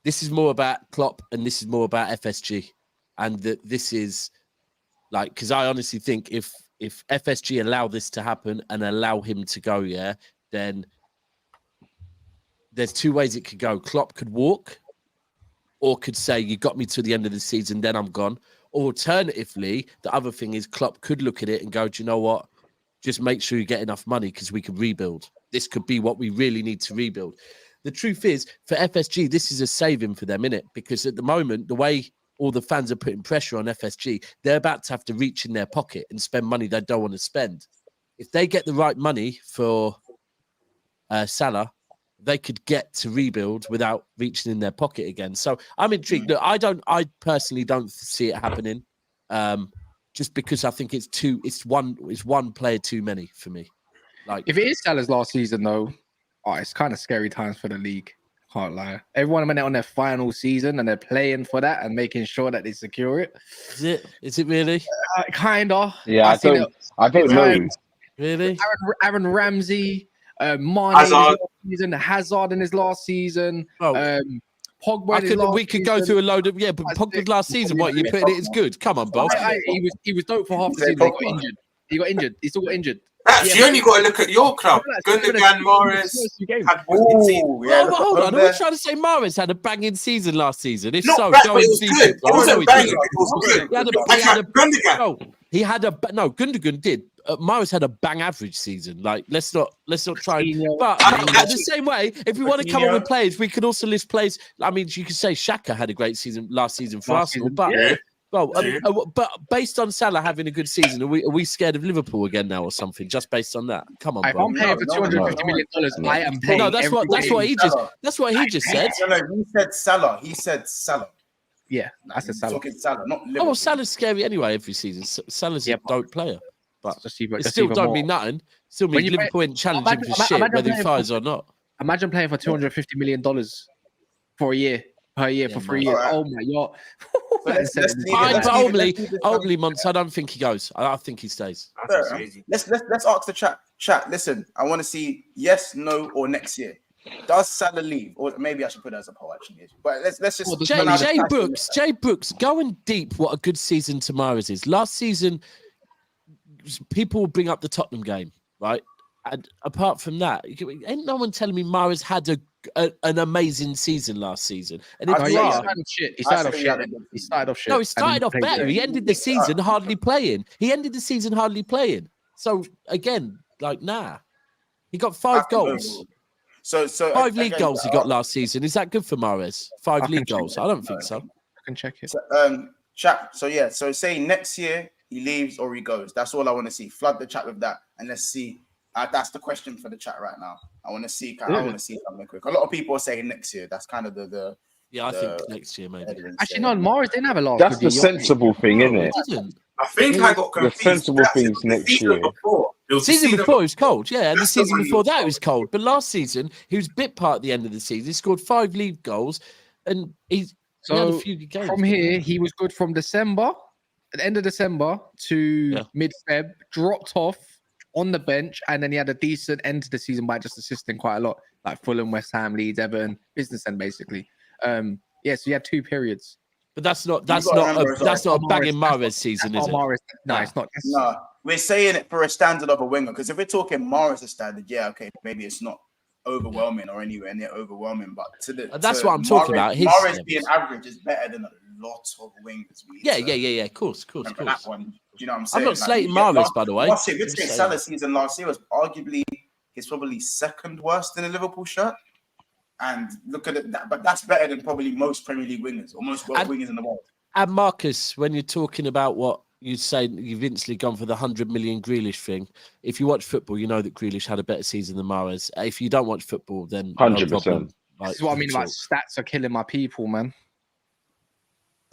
This is more about Klopp and this is more about FSG. And that this is like, because I honestly think if FSG allow this to happen and allow him to go, then there's two ways it could go. Klopp could walk or could say, you got me to the end of the season, then I'm gone. Alternatively, the other thing is Klopp could look at it and go, do you know what? Just make sure you get enough money because we could rebuild. This could be what we really need to rebuild. The truth is, for FSG, this is a saving for them, innit? Because at the moment, the way all the fans are putting pressure on FSG, they're about to have to reach in their pocket and spend money they don't want to spend. If they get the right money for Salah, they could get to rebuild without reaching in their pocket again. So I'm intrigued. Look, I personally don't see it happening, just because I think it's one player too many for me. Like, if it is Salah's last season, though. Oh, it's kind of scary times for the league. Can't lie. Everyone went out on their final season and they're playing for that and making sure that they secure it. Is it really? Kinda. Yeah, I don't know. Really? Aaron Ramsey, Mane Hazard in his last season. Pogba. We could go through a load of but Pogba's last season. What you putting it as good? Come on, boss. He was dope for half the season. He got injured. He still got injured. Daps, you only got to look at your club. Gundogan, Mahrez had wicked season. Well, hold on. Are we trying to say Mahrez had a banging season last season? If Not so, bad, go but and it was see good. it. It wasn't banging. It was good. Gundogan did. Mahrez had a bang average season. Like, let's not try. Coutinho. But the same way, if we want to come up with players, we could also list players. I mean, you could say Xhaka had a great season last season for Arsenal, but. Yeah. Well, but based on Salah having a good season, are we scared of Liverpool again now or something? Just based on that, come on, If bro. I'm paying for $250 million, I am paying. No, that's what he just said. No, he said Salah. He said Salah. Yeah, that's a Salah. Talking Salah, not Liverpool. Oh, well, Salah's scary anyway every season. Salah's a dope player, but it still don't mean nothing. Still means Liverpool ain't challenging for shit whether he fires or not. Imagine playing for $250 million per year for 3 years. Right. Oh my god! Only Monts. I don't think he goes. I think he stays. That's crazy. Let's ask the chat. Listen, I want to see yes, no, or next year. Does Salah leave? Or maybe I should put it as a poll actually. But let's just Jay Brooks, going deep. What a good season Mahrez is. Last season, people will bring up the Tottenham game, right? And apart from that, ain't no one telling me Mahrez had an amazing season last season. And if he started off shit. He started off shit. No, he started off better. He ended the season hardly playing. So again, like he got 5 goals. So 5 league goals he got last season. Is that good for Mahrez? 5 league goals? I don't think so. I can check it. Chat. So say next year he leaves or he goes. That's all I want to see. Flood the chat with that, and let's see. That's the question for the chat right now. I want to see. I want to see something quick. A lot of people are saying next year. That's kind of the. I think next year maybe. Actually, no. Mahrez didn't have a lot. That's the sensible thing, isn't it? I think I got confused. The sensible things next year. The season before it was cold, and the season before that it was cold. But last season he was bit part at the end of the season. He scored 5 league goals, and he had a few good games. From here, he was good from December, at the end of December to mid-Feb. Dropped off on the bench, and then he had a decent end to the season by just assisting quite a lot, like Fulham, West Ham, Leeds, Everton, business end basically. So he had 2 periods. But that's not a banging Mahrez season, is it? No, it's not. No, we're saying it for a standard of a winger, because if we're talking Mahrez standard, maybe it's not overwhelming or anywhere near overwhelming, but that's what I'm talking about. Mahrez being average is better than a lot of wingers. Of course. That one, do you know what I'm saying? I'm not slating Mahrez, by the way. Last year, we'd say Salah's season last year was arguably probably second worst in a Liverpool shirt. And look at it, but that's better than probably most Premier League wingers or most wingers in the world. And Marcus, when you're talking about what you say, you've instantly gone for the 100 million Grealish thing. If you watch football, you know that Grealish had a better season than Mahrez. If you don't watch football, then 100%. This is what I mean about stats are killing my people, man.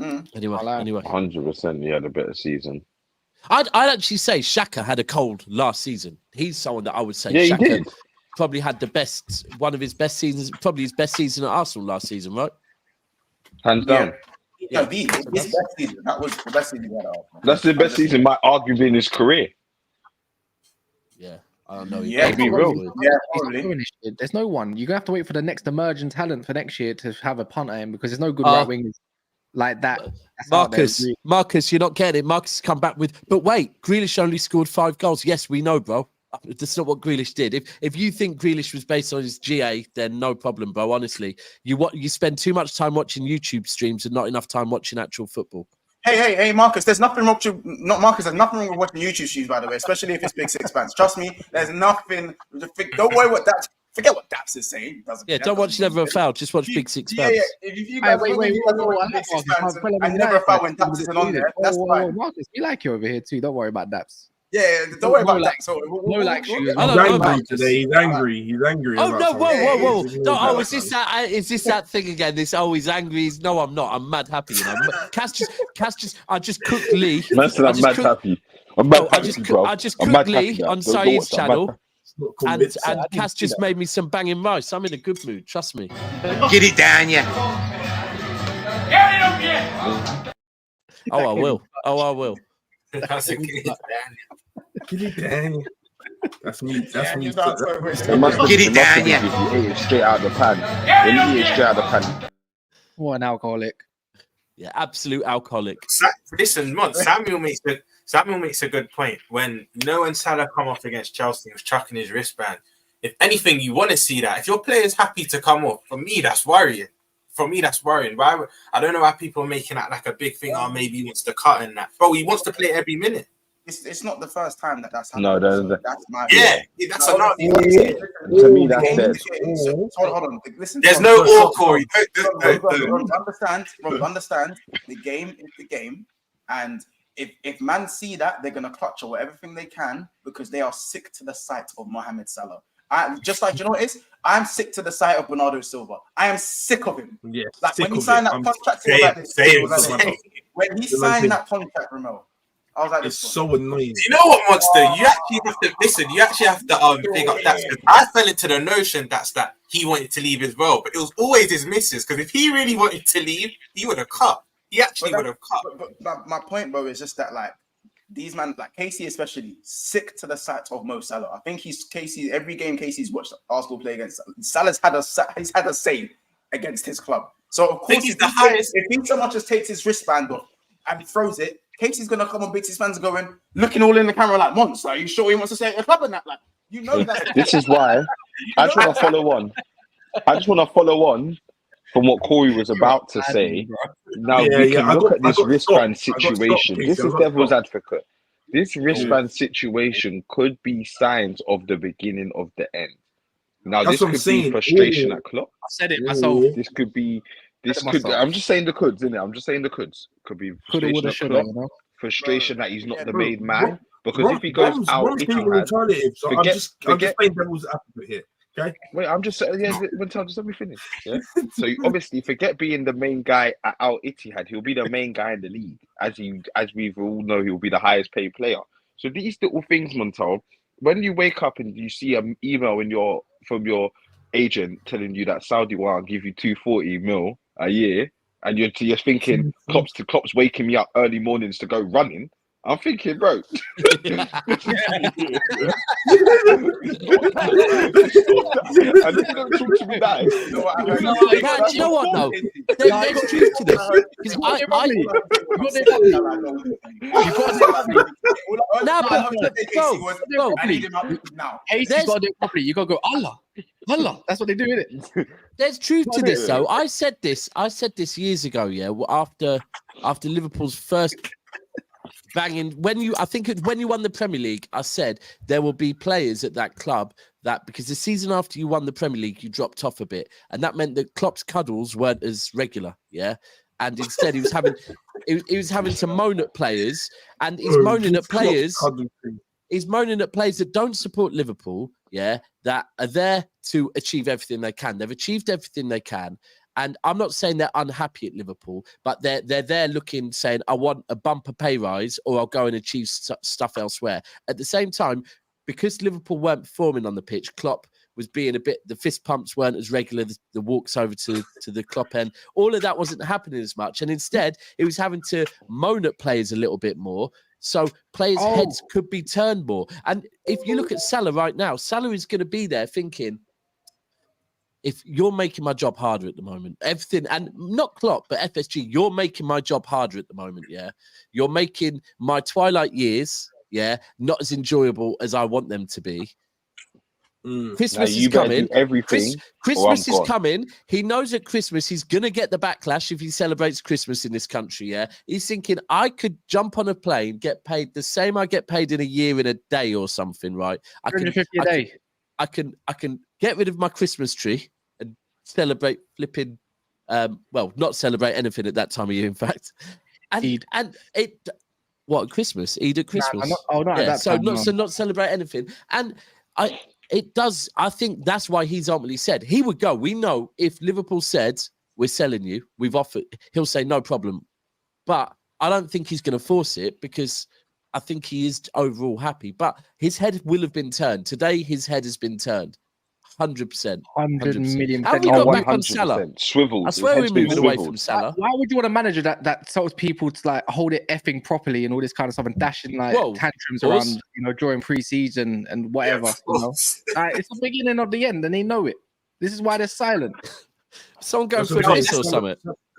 Anyway, 100%. He had a better season. I'd actually say Xhaka had a cold last season. He's someone that I would say Xhaka he did. Probably had one of his best seasons, probably his best season at Arsenal last season, right? Hands down. Yeah, his best season. That was the best season he had at Arsenal. That's the best season, might arguably in his career. Yeah, I don't know. Be real. Yeah, probably. There's no one. You're gonna have to wait for the next emerging talent for next year to have a punt at him, because there's no good right wingers like that. Marcus, you're not getting it. Marcus come back with, but wait, Grealish only scored 5 goals. Yes, we know, bro. That's not what Grealish did. If you think Grealish was based on his GA, then no problem, bro. Honestly, you spend too much time watching YouTube streams and not enough time watching actual football. Hey, Marcus. There's nothing wrong with There's nothing wrong with watching YouTube streams, by the way, especially if it's Big Six fans. Trust me, there's nothing. Don't worry what that. Forget what Daps is saying. Don't watch Never a Foul. Just watch Big Six fans. Yeah. If you guys watch Big Six fans and Never a Foul when Daps isn't on there, that's fine. Marcus, we like you over here too. Don't worry about Daps. Yeah, don't worry about that. He's angry. He's angry. Oh no! Whoa! Is this that thing again? He's angry. No, I'm not. I'm mad happy. You know, I just cooked Lee. I'm mad happy. I just cooked Lee on Saeed's channel, and Cass just made me some banging rice. I'm in a good mood. Trust me. Get it down, yeah. Oh, I will. That's me. That's me. Get it down, yeah. You ate it straight out of the pan. When you eat it straight out of the pan. What an alcoholic. Yeah, absolute alcoholic. Listen, Monts, Samuel makes Samuel makes a good point. When Salah come off against Chelsea, he was chucking his wristband. If anything, you want to see that. If your player's happy to come off, for me, that's worrying. Why? I don't know why people are making that like a big thing. Or maybe he wants to cut and that. Bro, he wants to play every minute. It's not the first time that's happened. No, that's my that's another. To me, that's dead. Hold on. Listen. There's no Corey. Understand. The game is the game, and if man see that, they're gonna clutch or everything they can because they are sick to the sight of Mohamed Salah. Just like, you know what it is? I'm sick to the sight of Bernardo Silva. I am sick of him. Yeah, like when he signed that contract, when he signed that contract, Ramel, I was like, it's so annoying. You know what, Monster? You actually have to listen. You actually have to big up that. I fell into the notion that he wanted to leave as well, but it was always his missus. Because if he really wanted to leave, he would have cut. He actually would have cut. But my point, bro, is just that like these man, like Casey especially, sick to the sight of Mo Salah. I think every game Casey's watched Arsenal play against Salah's had a say against his club. So of course he's the highest. If he so much as takes his wristband off and he throws it, Casey's gonna come on big his fans going, looking all in the camera like, Monts, are you sure he wants to stay at the club and that? Like, you know that. This is why I just want to follow on from what Corey was about to say. Now we can look at this wristband situation. This is devil's advocate. This wristband situation could be signs of the beginning of the end. Now this could be frustration at Klopp. I said it myself. This could be. I'm just saying the coulds, innit? I'm just saying the coulds. Could be frustration at Klopp. Frustration that he's not the main man. Because if he goes out, I'm just playing devil's advocate here. Okay. Wait, I'm just saying. Yeah, just let me finish. Yeah. So you obviously forget being the main guy at Al Ittihad. He'll be the main guy in the league, as we all know, he'll be the highest paid player. So these little things, Montal, when you wake up and you see an email from your agent telling you that Saudi will give you 240 mil a year, and you're thinking Klopp's waking me up early mornings to go running. I'm thinking, bro. And don't talk to me nice. You know what though? There's truth to this. Casey's got to do it properly. You got to go, Allah. That's what they do, isn't it? There's truth to this though. I said this years ago. Yeah, after Liverpool's first banging when you won the Premier League, I said there will be players at that club that because the season after you won the Premier League, you dropped off a bit, and that meant that Klopp's cuddles weren't as regular, and instead he was having to moan at players, and he's moaning at players that don't support Liverpool, that are there to achieve everything they can. They've achieved everything they can. And I'm not saying they're unhappy at Liverpool, but they're there looking, saying, I want a bumper pay rise or I'll go and achieve stuff elsewhere. At the same time, because Liverpool weren't performing on the pitch, Klopp was being the fist pumps weren't as regular, the walks over to the Klopp end. All of that wasn't happening as much. And instead, he was having to moan at players a little bit more. So players' heads could be turned more. And if you look at Salah right now, Salah is going to be there thinking, if you're making my job harder at the moment, everything, and not Klopp, but FSG, you're making my job harder at the moment, You're making my twilight years, not as enjoyable as I want them to be. Christmas is coming. Christmas is coming. He knows at Christmas he's going to get the backlash if he celebrates Christmas in this country, He's thinking, I could jump on a plane, get paid the same I get paid in a year in a day or something, right? I can get rid of my Christmas tree and celebrate flipping, not celebrate anything at that time of year, in fact. And Christmas? Eid at Christmas. Not celebrate anything. And I think that's why he's ultimately said he would go. We know if Liverpool said, we're selling you, we've offered, he'll say no problem. But I don't think he's going to force it because I think he is overall happy, but his head will have been turned. Today, his head has been turned. 100%. 100 million. How have we got back on Salah? Swiveled. I swear we're moving away from Salah. Why would you want a manager that tells people to like hold it effing properly and all this kind of stuff and dashing like tantrums around, during pre-season and whatever? It's the beginning of the end and they know it. This is why they're silent. Someone going for a race or something.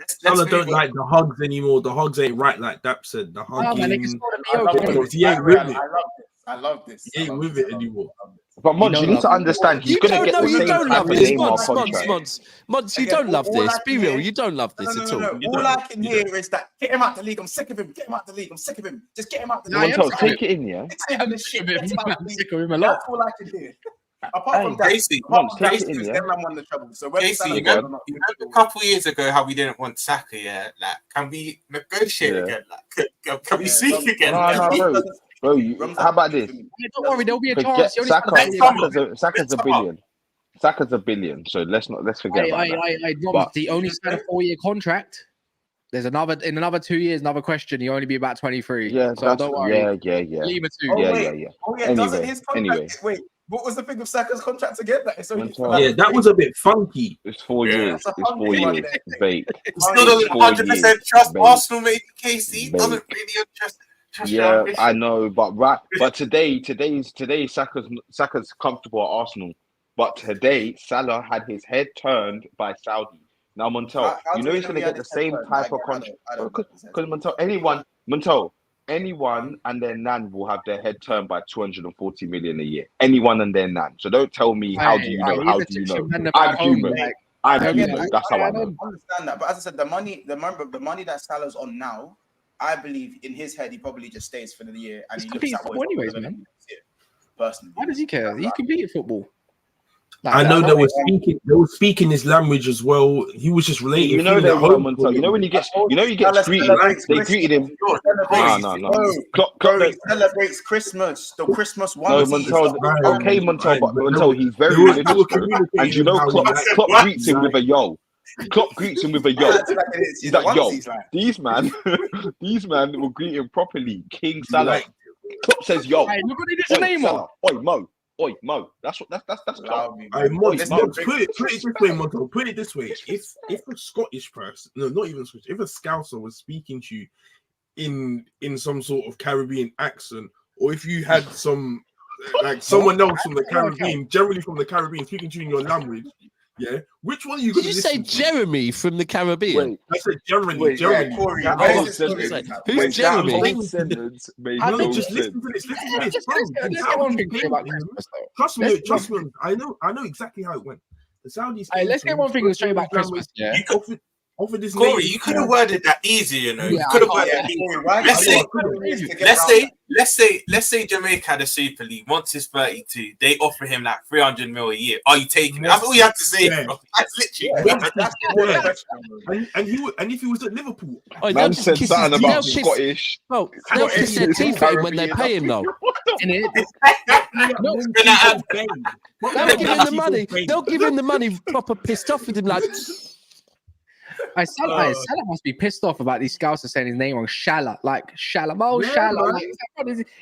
Salah don't like the hugs anymore. The hugs ain't right, like Daps said. The hugging. He ain't with it. I love this. He ain't with it anymore. But Monts, you need to understand, he's going to get the same type of Neymar contract. Monts, you don't love this. Be real, you don't love this at all. All I can hear is that get him out the league. I'm sick of him. Get him out the league. I'm sick of him. Just get him out the league. Monts, take it in, yeah. I'm sick of him a lot. That's all I can hear. Apart from that, Casey, them man won the trouble. So Casey, you remember a couple of years ago how we didn't want Saka? Yeah, like can we negotiate again? Like, can we speak again? No, bro. How about this? Don't worry, there'll be a chance. Saka's a billion. Saka's a billion. So let's forget about that. He only signed a 4-year contract. There's in another 2 years, another question. He'll only be about 23. Yeah, so don't worry. Yeah. Leave it to. Anyway. Wait, what was the thing of Saka's contract again? That was a bit funky. It's 4 years. It's 4 years. Vague. Still doesn't 100% trust Arsenal, mate. Casey doesn't really trust. Yeah, I know, but today Saka's comfortable at Arsenal. But today Salah had his head turned by Saudi. Now Montel, you know he's going to get the same type of contract because Montel, anyone and their nan will have their head turned by 240 million a year. Anyone and their nan. So don't tell me how do you know? I'm human. I'm human. That's how I know. I understand that, but as I said, the money that Salah's on now, I believe in his head he probably just stays for the year and he looks at what anyways, man. Personally, why does he care? He's competing football. I know they were speaking his language as well. He was just relating. You know they were Montel. You know when he gets greeted, they greeted him. No. He celebrates Christmas. The Christmas one. No, Montel. Okay, Montel, but Montel, he's very religious. And you know, Klopp greets him with a yo. Klopp greets him with a yo. He's like, yo, these man will greet him properly. King Salah. Klopp says, yo. Hey, look at his name on. Oi, Mo. That's Klopp. Put it this way. If a Scottish person, no, not even Scottish, if a Scouser was speaking to you in some sort of Caribbean accent, or if you had some like someone else from the Caribbean, generally from the Caribbean, speaking to you in your language. Yeah, which one are you going to say? Jeremy from the Caribbean? Wait, I said Jeremy. Jeremy. Who's Jeremy? Just listen to this. Trust me. I know exactly how it went. The Saudis. Let's get one thing straight about Christmas. Yeah. Corey, you could have worded that easier, you know. You could have worded that. Let's say Jamaica had a Super League. Once he's 32, they offer him like 300 mil a year. Are you taking it? That's all you have to say. Yeah. That's literally. And if he was at Liverpool, man said something about Scottish. Oh, they'll kiss their teeth at him when they pay him, though. They'll give him the money. They'll give him the money proper pissed off with him, like. Salah must be pissed off about these scouts saying his name wrong. Salah, like Salah. Like,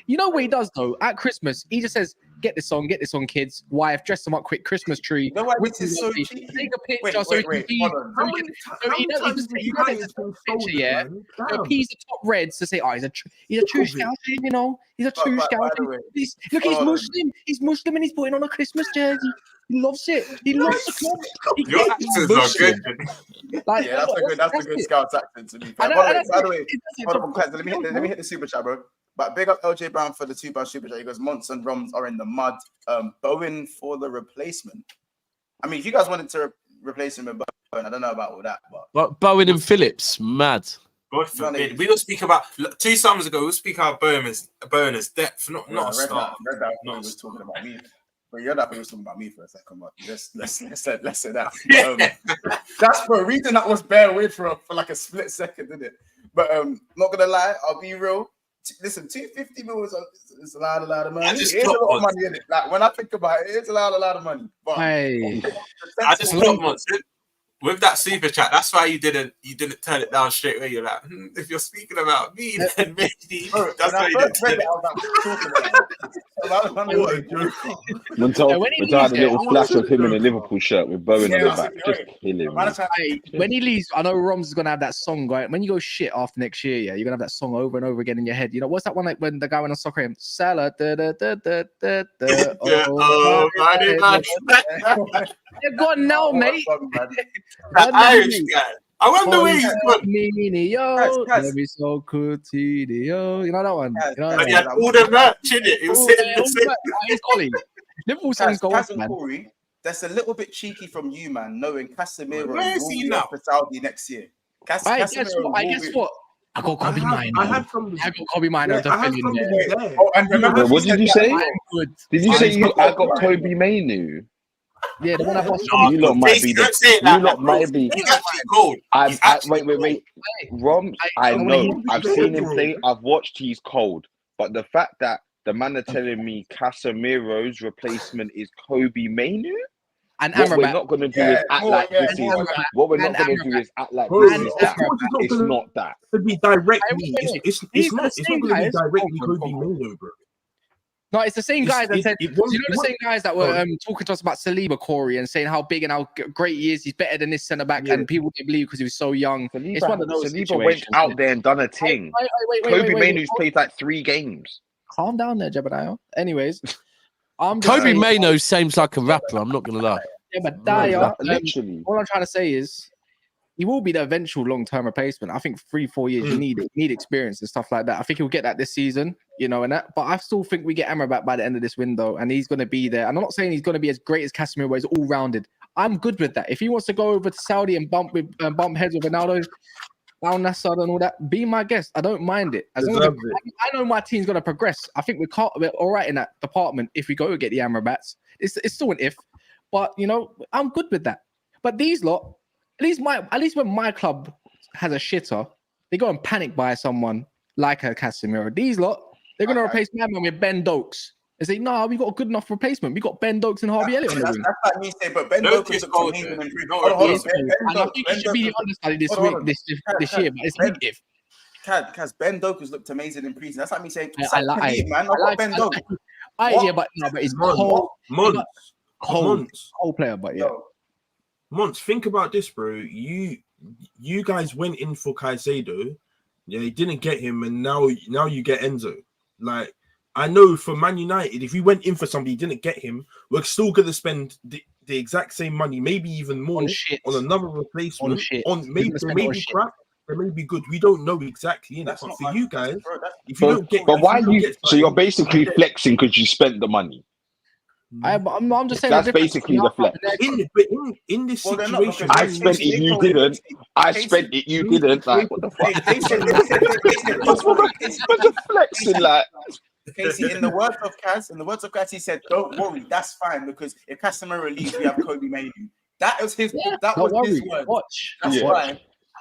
you know what he does though? At Christmas, he just says, "Get this on, kids. Wife, dress them up quick. Christmas tree." No, this is so cheap. Take a picture so he yeah. He's the top reds to say, "Oh, he's a true scout, you know. He's a true scout." Look, he's Muslim. He's Muslim and he's putting on a Christmas jersey. He loves it. He loves the club. Your accent's not good. Like, yeah, that's a good scout's accent to be fair. By the way, let me hit the super chat, bro. But big up LJ Brown for the £2 super chat. He goes, Monts and Roms are in the mud. Bowen for the replacement. I mean, if you guys wanted to replace him with Bowen, I don't know about all that. But Bowen and Phillips, mad. God forbid. We will speak about 2 summers ago. We'll speak about Bowen as depth, not a start. Red was talking about me. But you're not was talking about me for a second, but let's say that. That's for a reason that was bare weird for like a split second, didn't it? But not gonna lie, I'll be real. Listen, 250 mil is a lot of money. It's a lot of money in it. Like when I think about it, it's a lot of money. But I just thought once with that super chat, that's why you didn't turn it down straight away. You're like, if you're speaking about me, then maybe that's why you didn't turn it Montel had a little flash of him in a Liverpool shirt with Bowen on the back. Just kill him. When he leaves, I know Roms is gonna have that song going. When you go shit after next year, yeah, you're gonna have that song over and over again in your head. You know what's that one like when the guy went on soccer game? Salah, You're gone now, mate. That Irish guy. I wonder where he's gone. Yo, every so cool to yo. You know that one? You know And he had all the merch in it. He was sitting there. He's Collie. Liverpool songs go off, man. Corey, that's a little bit cheeky from you, man, knowing Casemiro Where is will he be now? off for Saudi next year. I guess what? I got Kobe Minor. I had somebody. I got Kobe Minor to I had fill in somebody there. there. Oh, and remember, What did you say? I'm good. Did you say I got Kobe Mainu? Yeah, the one I watched. You lot might be Don't say it like you lot that, bro. might be. He's actually cold. Wait. Rom, I know. I've seen him play. I've watched. He's cold. But the fact that the man are telling me Casemiro's replacement is Kobe Mainu. And What we're Amrabat. not going to do is act like this is. What we're not going to do is act like this is that. It's not that. To be directly, it's not same going to be guys. directly Kobe Maino, bro. No, it's the same guys that said. it You won't- know the same guys that were talking to us about Saliba, Corey, and saying how big and how great he is. He's better than this centre back, and people didn't believe because he was so young. It's one of those Saliba went situations. out there and done a thing. Kobe Mainu's played like 3 games. Calm down there, Jebediah. Anyways, I'm just Kobe saying- Maino seems like a rapper. I'm not gonna lie. Yeah, but Dyer, Literally. all I'm trying to say is he will be the eventual long-term replacement. I think 3-4 years you need experience and stuff like that. I think he'll get that this season, you know, and that. But I still think we get Amrabat by the end of this window, and he's going to be there. And I'm not saying he's going to be as great as Casemiro, but he's all-rounded. I'm good with that. If he wants to go over to Saudi and bump heads with Ronaldo, Al Nassr and all that, be my guest. I don't mind it. As long as I know my team's going to progress. I think we're all right in that department if we go and get the Amrabats. It's still an if. But, you know, I'm good with that. But these lot, at least when my club has a shitter, they go and panic buy someone like a Casemiro. These lot, they're going to replace my man with Ben Dokes. They say, no, we got a good enough replacement. We got Ben Dokes and Harvey Elliott on the wing. That's like me saying, but Ben Dokes looks amazing. And I think he should be the understudy this year, but it's big if. Kaz, Ben Dokes looked amazing in preseason. That's like me saying, I like Ben Dokes. But it's whole player, but yeah. Monts, think about this, bro. You guys went in for Caicedo, yeah, you didn't get him, and now you get Enzo. Like, I know for Man United, if we went in for somebody, didn't get him, we're still gonna spend the exact same money, maybe even more on another replacement. Crap. They may be good. We don't know exactly. In it, but for you guys, if you don't get, but why you? So you're basically flexing because you spent the money. I'm just saying that's basically the flex. In this situation, I spent it, you didn't. I spent it, you didn't. Like, what the fuck? What's flexing like? Casey, in the words of Kaz, he said, "Don't worry, that's fine because if Casemiro leaves, we have Kobe Mainu." That was his. That was his word. Watch. That's fine.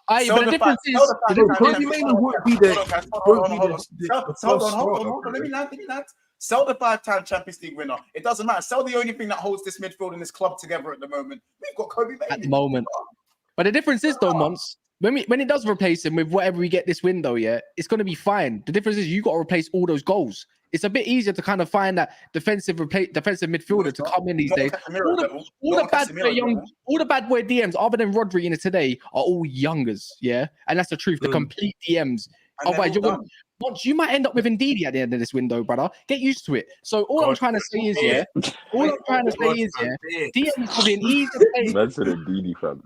But the difference is, Kobe Mainu won't be there. Hold on. Let me land. Sell the 5-time Champions League winner. It doesn't matter. Sell the only thing that holds this midfield and this club together at the moment. We've got Kobe Mainu. At the moment. But the difference is, though, Monts, when it does replace him with whatever we get this window, yeah, it's going to be fine. The difference is you got to replace all those goals. It's a bit easier to kind of find that defensive midfielder to come in these days. All the bad boy DMs, other than Rodri in it today, are all youngers, yeah? And that's the truth. The complete DMs. Otherwise, once you might end up with Ndidi at the end of this window, brother. Get used to it. So all I'm trying to say is, DM is probably an easier place. That's an Ndidi fam.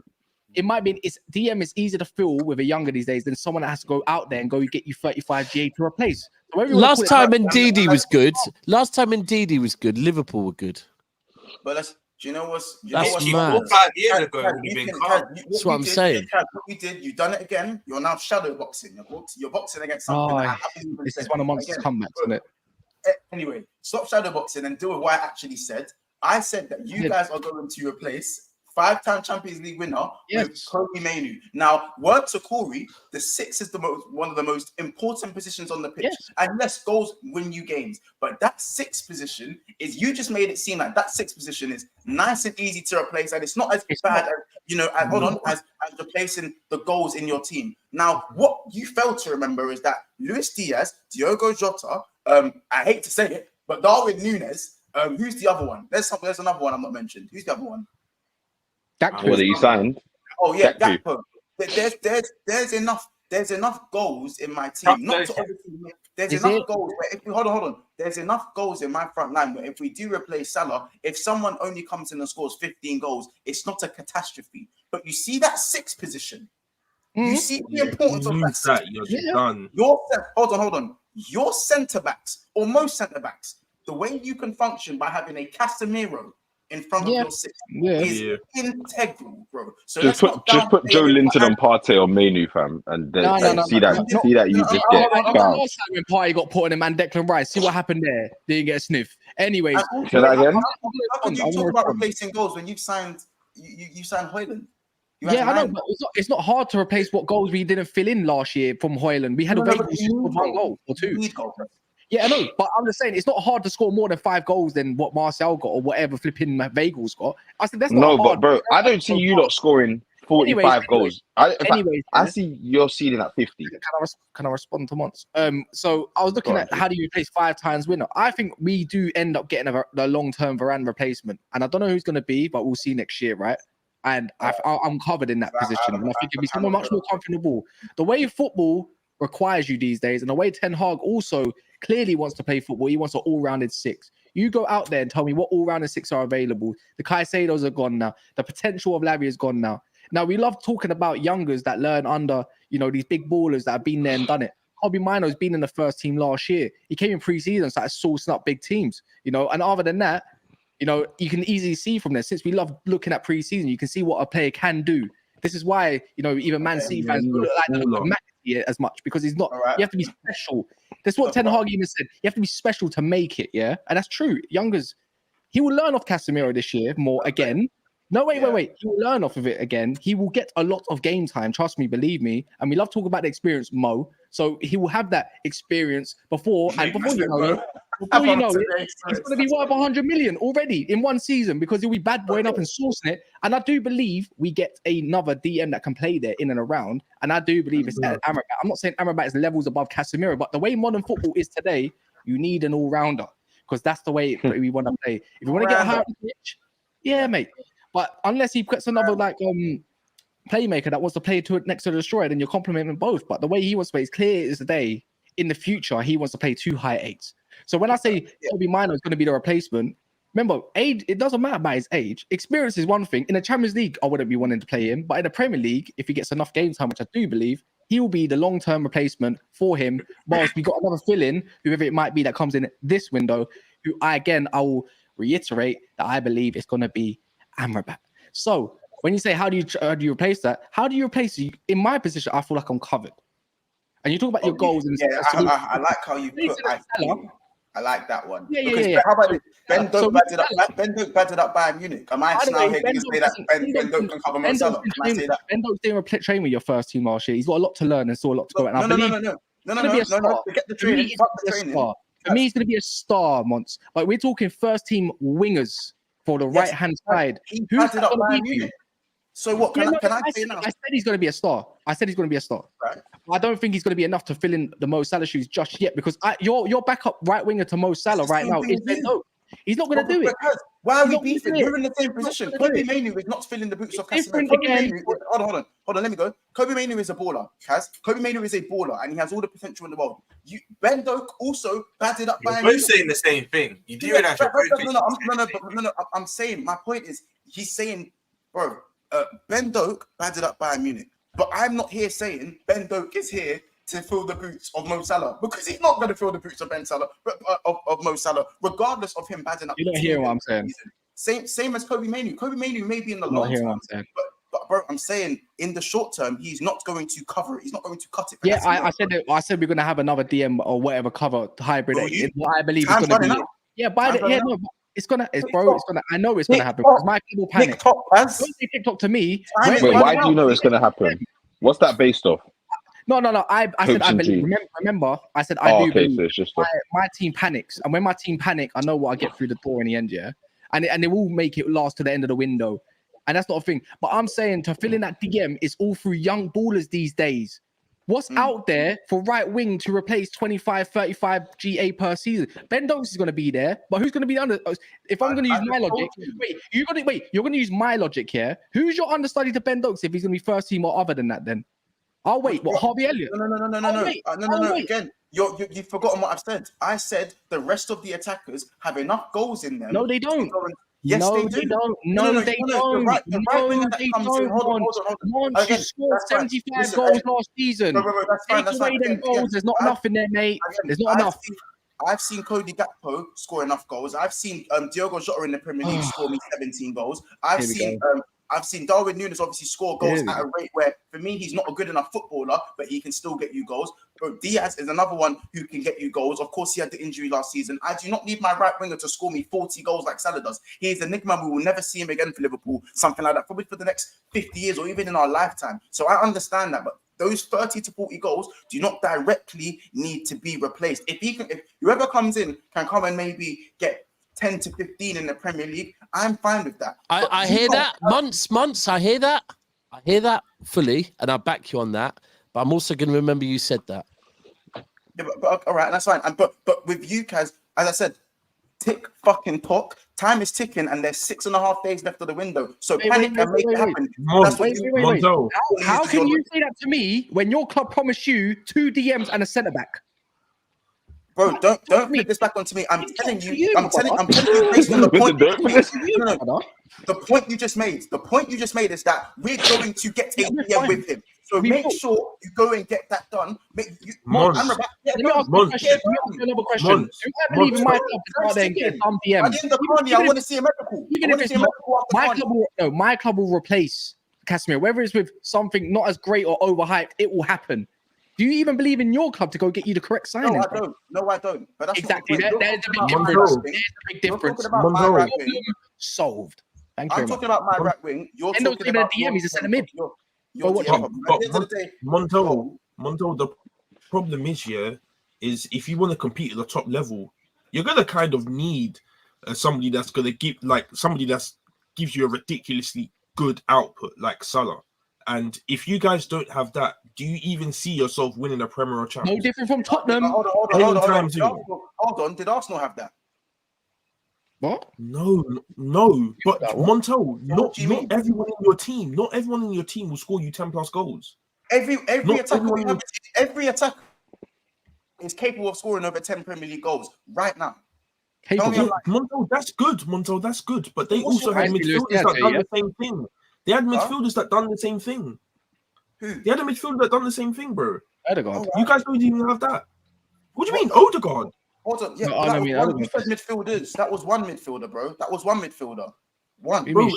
It might be DM is easier to fill with a younger these days than someone that has to go out there and go get you 35 GA to replace. So last time Ndidi was good. Liverpool were good. But do you know what's mad. 5 years ago, that's what I'm saying. What you did, you've done it again. You're now shadow boxing. You're boxing against something. This is one of Monts' comebacks, isn't it? Anyway, stop shadow boxing and do what I actually said. I said that you guys are going to replace 5-time Champions League winner with Kobe Mainu. Now, word to Corey, the 6 is one of the most important positions on the pitch. And yes, goals win you games. But that 6th position is, you just made it seem like that 6th position is nice and easy to replace, and it's not as bad as replacing the goals in your team. Now, what you fail to remember is that Luis Diaz, Diogo Jota, I hate to say it, but Darwin Núñez, who's the other one? There's another one I'm not mentioned. Who's the other one? What he signed? Oh yeah, Gakpo. There's enough goals in my team. There's enough goals where if we hold on. There's enough goals in my front line where if we do replace Salah, if someone only comes in and scores 15 goals, it's not a catastrophe. But you see that 6th position, You see the importance of that. You're done. Hold on. Your centre backs, or most centre backs, the way you can function by having a Casemiro in front of your six is integral, bro. So just put Joe Linton and Partey on Menu, fam, and then see that you just get fouled. Last time when Partey got put on him and Declan Rice, see what happened there? Didn't get a sniff. Anyways, say that again. How can you talk about replacing goals when you've signed you signed Højlund? Yeah, I know, but it's not hard to replace what goals we didn't fill in last year from Højlund. We had a way to score 1 goal or 2. Yeah, I know, but I'm just saying it's not hard to score more than 5 goals than what Martial got or whatever flipping Weigl got. I said that's not hard. But bro, I don't see you not scoring 45 goals. I see your ceiling at 50. Can I respond to Monts? So I was looking at how do you replace 5 times winner. I think we do end up getting a long-term Varane replacement, and I don't know who's going to be, but we'll see next year, right? And I'm covered in that position, and I think it'll be someone much more comfortable. The way football requires you these days, and the way Ten Hag also clearly wants to play football, he wants an all-rounded 6. You go out there and tell me what all-rounded 6 are available. The Caicedos are gone now. The potential of Lavia is gone now. Now, we love talking about youngers that learn under, these big ballers that have been there and done it. Kobbie Mainoo's been in the first team last year. He came in pre-season, started sourcing up big teams, and other than that, you can easily see from there, since we love looking at pre-season, you can see what a player can do. This is why, even Man City fans don't like as much, because he's not, you have to be special. That's what Ten Hag even said. You have to be special to make it, yeah? And that's true. Youngers, he will learn off Casemiro this year more again. No, wait. He will learn off of it again. He will get a lot of game time. Trust me, believe me. And we love talking about the experience, Mo. So he will have that experience before you know it, he's going to be worth 100 million already in one season, because he'll be bad boying up and sourcing it. And I do believe we get another DM that can play there in and around. And I do believe it's Amrabat. I'm not saying Amrabat is levels above Casemiro, but the way modern football is today, you need an all-rounder, because that's the way we want to play. If you want to get higher on the pitch, yeah, mate. But unless he puts another playmaker that wants to play next to the destroyer, then you're complimenting both. But the way he wants to play is clear as the day. In the future, he wants to play 2 high 8s. So when I say Kobbie Mainoo is going to be the replacement, remember, age, it doesn't matter about his age. Experience is one thing. In the Champions League, I wouldn't be wanting to play him. But in the Premier League, if he gets enough game time, which I do believe, he will be the long-term replacement for him. Whilst we got another fill-in, whoever it might be that comes in this window, who I will reiterate that I believe it's going to be Amrabat. So when you say how do you replace that? How do you replace it? In my position, I feel like I'm covered. And you talk about your goals. And I like how you put. I like that one. Yeah. How about Ben Doak batted up Bayern Munich? Am I now here to say that Ben Doak can cover Mo Salah? Can I say that? Ben Doak didn't train with your first team last year. He's got a lot to learn and still a lot to go. No. Forget the training. For me, he's going to be a star, Monts. Like, we're talking first team wingers for the right hand side. Who's batted up Bayern Munich? So what? Can I say now? I said he's going to be a star. Right. I don't think he's going to be enough to fill in the Mo Salah shoes just yet, because your backup right winger to Mo Salah right now is Ben Doak. He's not going to do it. Why are we beefing? We're in the same position. Kobbie Mainoo is not filling the boots of Casemiro. Hold on. Let me go. Kobbie Mainoo is a baller. Kobbie Mainoo is a baller, and he has all the potential in the world. Ben Doak also batted up Bayern Munich. Both saying the same thing. You do realize No. I'm saying, my point is, he's saying, bro, Ben Doak batted up Bayern Munich, but I'm not here saying Ben Doak is here to fill the boots of Mo Salah, because he's not going to fill the boots of of Mo Salah, regardless of him batting up. You don't hear what I'm saying. Same as Kobbie Mainoo. Kobbie Mainoo may be in the long term, but bro, I'm saying in the short term, he's not going to cover it. He's not going to cut it. Yeah, I said we're going to have another DM or whatever cover hybrid. I believe it's going to be. Yeah, it's gonna. I know it's gonna happen, because my people panic. Don't say TikTok to me. Wait, why do you know it's gonna happen? What's that based off? No. I said I believe. Remember, I said I do believe. So it's just my team panics, and when my team panic, I know what I get through the door in the end. Yeah, and they will make it last to the end of the window, and that's not a thing. But I'm saying to fill in that DM is all through young ballers these days. What's out there for right wing to replace 25, 35 GA per season? Ben Doak is going to be there, but who's going to be under? If I'm going to use my logic, you're going to use my logic here. Who's your understudy to Ben Doak if he's going to be first team or other than that? Then I'll wait. What, Harvey Elliott? No. Again, you've forgotten what I've said. I said the rest of the attackers have enough goals in them. No, they don't. Yes, no, they do. don't. No, they don't. The right winger that They comes don't. in. Hold on. Monts, you Again, scored that's fine. 75 Listen, goals last season. bro, Take away them goals. There's not enough in there, mate. There's not enough. I've seen Cody Gakpo score enough goals. I've seen Diogo Jota in the Premier League score me 17 goals. I've seen Darwin Núñez obviously score goals at a rate where, for me, he's not a good enough footballer, but he can still get you goals. Bro, Diaz is another one who can get you goals. Of course, he had the injury last season. I do not need my right winger to score me 40 goals like Salah does. He is a enigma. We will never see him again for Liverpool, something like that, probably for the next 50 years or even in our lifetime. So I understand that, but those 30 to 40 goals do not directly need to be replaced. If whoever comes in can come and maybe get 10 to 15 in the Premier League, I'm fine with that. I hear that. Months, I hear that. I hear that fully, and I back you on that. But I'm also going to remember you said that. Yeah, but all right, that's fine. And but with you guys, as I said, tick fucking tock. Time is ticking, and there's 6.5 days left of the window. So panic and make it happen. Wait. How can you say that to me when your club promised you 2 DMs and a centre back? Bro, don't flip this back onto me. I'm telling you based on the point. The point you just made. The point you just made is that we're going to get a DM with him. So make sure you go and get that done. Let me ask you another question. Do I believe in my club to go there and get some DMs? At the end of the money, I want to see a medical. Even if it's not, my club will replace Casemiro. Whether it's with something not as great or overhyped, it will happen. Do you even believe in your club to go get you the correct signing? No, I don't. But that's exactly. There's a big difference. There's a big difference. Problem solved. I'm talking about my right wing. You're talking about DM. He's a centre mid. Monto, the problem is is if you want to compete at the top level, you're gonna kind of need somebody that's gonna give gives you a ridiculously good output like Salah. And if you guys don't have that, do you even see yourself winning a Premier or Champions? No different from Tottenham. Hold on. Did Arsenal have that? What? No. But Monto, not everyone in your team will score you 10 plus goals. Every attacker is capable of scoring over 10 Premier League goals right now. Monto, that's good. But they also had midfielders that done the same thing. They had midfielders that done the same thing. Who? They had a midfielder that done the same thing, bro. Odegaard. You guys don't even have that. What do you mean, Odegaard? Hold on. Yeah, you said midfielders. That was one midfielder, bro. That was one midfielder. One. Bro,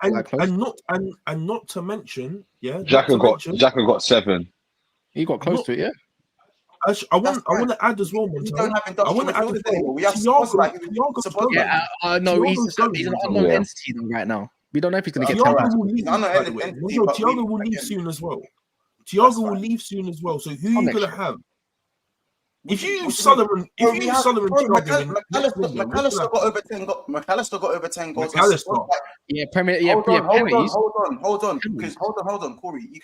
and not to mention, Xhaka got 7. He got close to it, yeah. I want to add as well, Monto. I want to add as well. We have no, he's an unknown entity right now. We don't know if he's going to get 10. Thiago will leave soon as well. So who are you going to have? If you use Solomon, McAllister got over 10 goals. Yeah, Premier. Hold on, Corey. You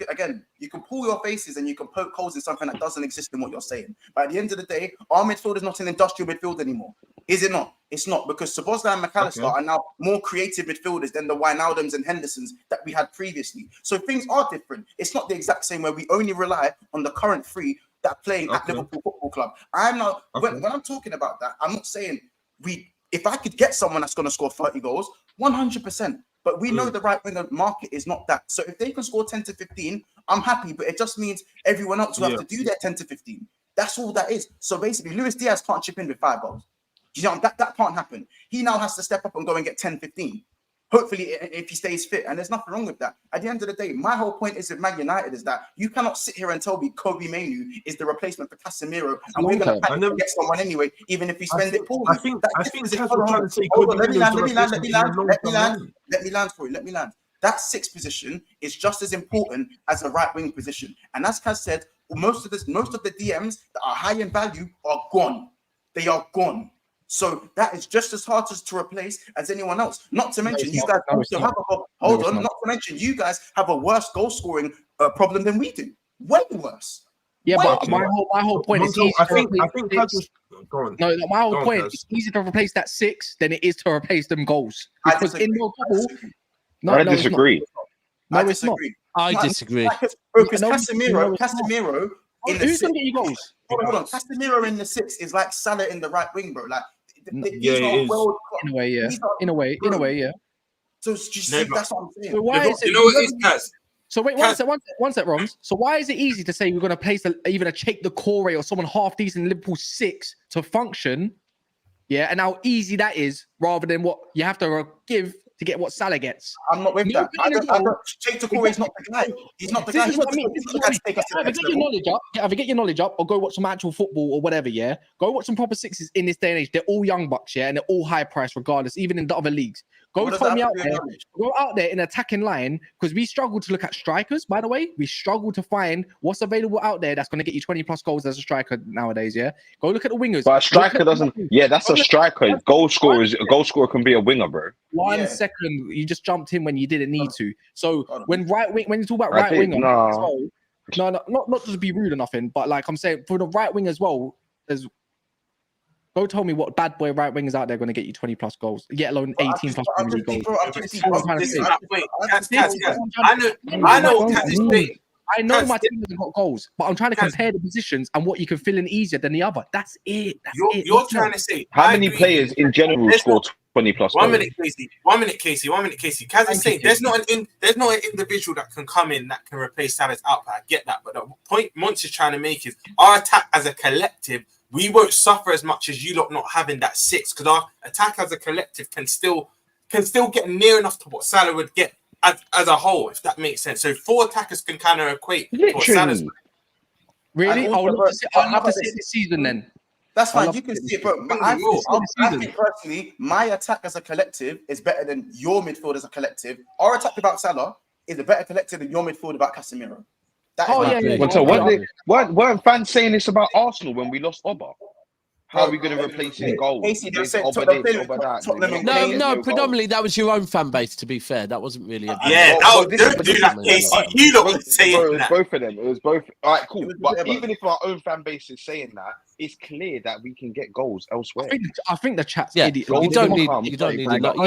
can pull your faces and you can poke holes in something that doesn't exist in what you're saying. But at the end of the day, our midfield is not an industrial midfield anymore. Is it not? It's not, because Szoboszlai and McAllister are now more creative midfielders than the Wijnaldums and Hendersons that we had previously. So things are different. It's not the exact same where we only rely on the current 3 that are playing at Liverpool Football Club. I'm not when I'm talking about that, I'm not saying if I could get someone that's going to score 30 goals, 100%. But we know the right winger market is not that. So if they can score 10 to 15, I'm happy. But it just means everyone else will have to do their 10 to 15. That's all that is. So basically, Luis Diaz can't chip in with 5 goals. You know, that can't happen. He now has to step up and go and get 10, 15. Hopefully, if he stays fit, and there's nothing wrong with that. At the end of the day, my whole point is with Man United is that you cannot sit here and tell me Kobe Mainoo is the replacement for Casemiro, and we're going to get someone anyway, even if we spend it poorly. I think that's what I'm trying to say. Let me land. That 6th position is just as important as the right wing position. And as Kaz said, most of the DMs that are high in value are gone. They are gone. So that is just as hard to replace as anyone else. Not to mention, you guys also have not to mention, you guys have a worse goal scoring problem than we do. Way worse. Yeah, but my whole point is I think my whole point is easier to replace that 6 than it is to replace them goals. Because in your bubble, I disagree. No, it's not. I disagree. Because Casemiro in the who's going to get you goals? Hold on. Casemiro in the 6 is like Salah in the right wing, bro. Like He's not world class. In a way, yeah. In a way, yeah. So just see, that's what I'm saying. So why is it? You know what it is, Kaz? So wait, one sec, Roms. So why is it easy to say we're going to place even a Cheikh Doucouré or someone half decent in Liverpool 6 to function? Yeah, and how easy that is rather than what you have to give to get what Salah gets. I'm not with that. Cheikh Doucouré is not the guy. He's not the guy. He's not the guy to take us to the next level. Either get your knowledge up or go watch some actual football or whatever, yeah? Go watch some proper sixes in this day and age. They're all young bucks, yeah? And they're all high priced regardless, even in the other leagues. Go out there in attacking line because we struggle to look at strikers, by the way. We struggle to find what's available out there that's going to get you 20 plus goals as a striker nowadays, yeah? Go look at the wingers. But a striker doesn't... Yeah, that's a striker. Goal scorer can be a winger, bro. One second, you just jumped in when you didn't need to. So when you talk about right winger, not just to be rude or nothing, but like I'm saying, for the right wing as well, go tell me what bad boy right wingers out there going to get you 20 plus goals, let alone 18 plus goals. I know my team hasn't got goals, but I'm trying to compare the positions and what you can fill in easier than the other. That's it. You're trying to say how many players in general score 20 plus? 1 minute, Casey. 1 minute, Casey. Kaz is saying there's not an individual that can come in that can replace Salah's output. I get that, but the point Monts is trying to make is our attack as a collective. We won't suffer as much as you lot not having that 6 because our attack as a collective can still get near enough to what Salah would get as a whole, if that makes sense. So 4 attackers can kind of equate to what Salah's. Really? I'll love to see it this season then. That's fine. You can see it, but I think personally, my attack as a collective is better than your midfield as a collective. Our attack without Salah is a better collective than your midfield without Casemiro. Weren't fans saying this about Arsenal when we lost Oba? How are we going to replace his goals? No, predominantly that was your own fan base, to be fair. That wasn't really a... don't do that, Casey. You lot were saying that. Both of them. It was both. All right, cool. But even if our own fan base is saying that, it's clear that we can get goals elsewhere. I think the chat's idiot. You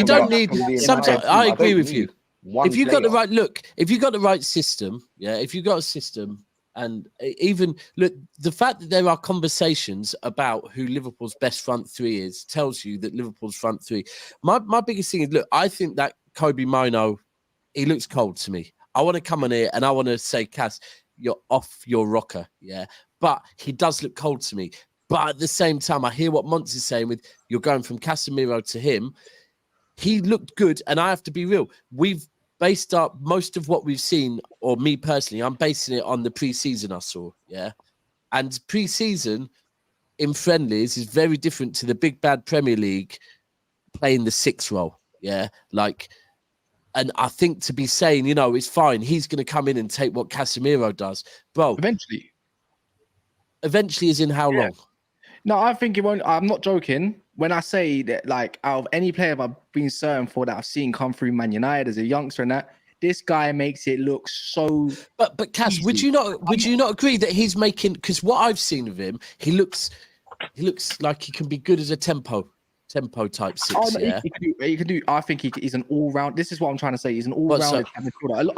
don't need... Sometimes I agree with you. If you got the right look, if you got the right system, if you got a system, and even look, the fact that there are conversations about who Liverpool's best front three is tells you that Liverpool's front three. My biggest thing is, look, I think that Kobe Mino, he looks cold to me. I want to come on here and I want to say, Cass, you're off your rocker, but he does look cold to me. But at the same time, I hear what Monts is saying with you're going from Casemiro to him. He looked good, and I have to be real. We've based up most of what we've seen, or me personally, I'm basing it on the pre-season I saw, And pre-season in friendlies is very different to the big bad Premier League playing the 6 role, and I think to be saying, it's fine, he's going to come in and take what Casemiro does. Bro, eventually is in how long? No, I think it won't. I'm not joking when I say that, like, out of any player I've been certain for that I've seen come through Man United as a youngster and that, this guy makes it look so. But Cass, easy. Would you not agree that he's making? Because what I've seen of him, he looks like he can be good as a tempo type 6. He can do. I think he's an all round. This is what I'm trying to say. He's an all round.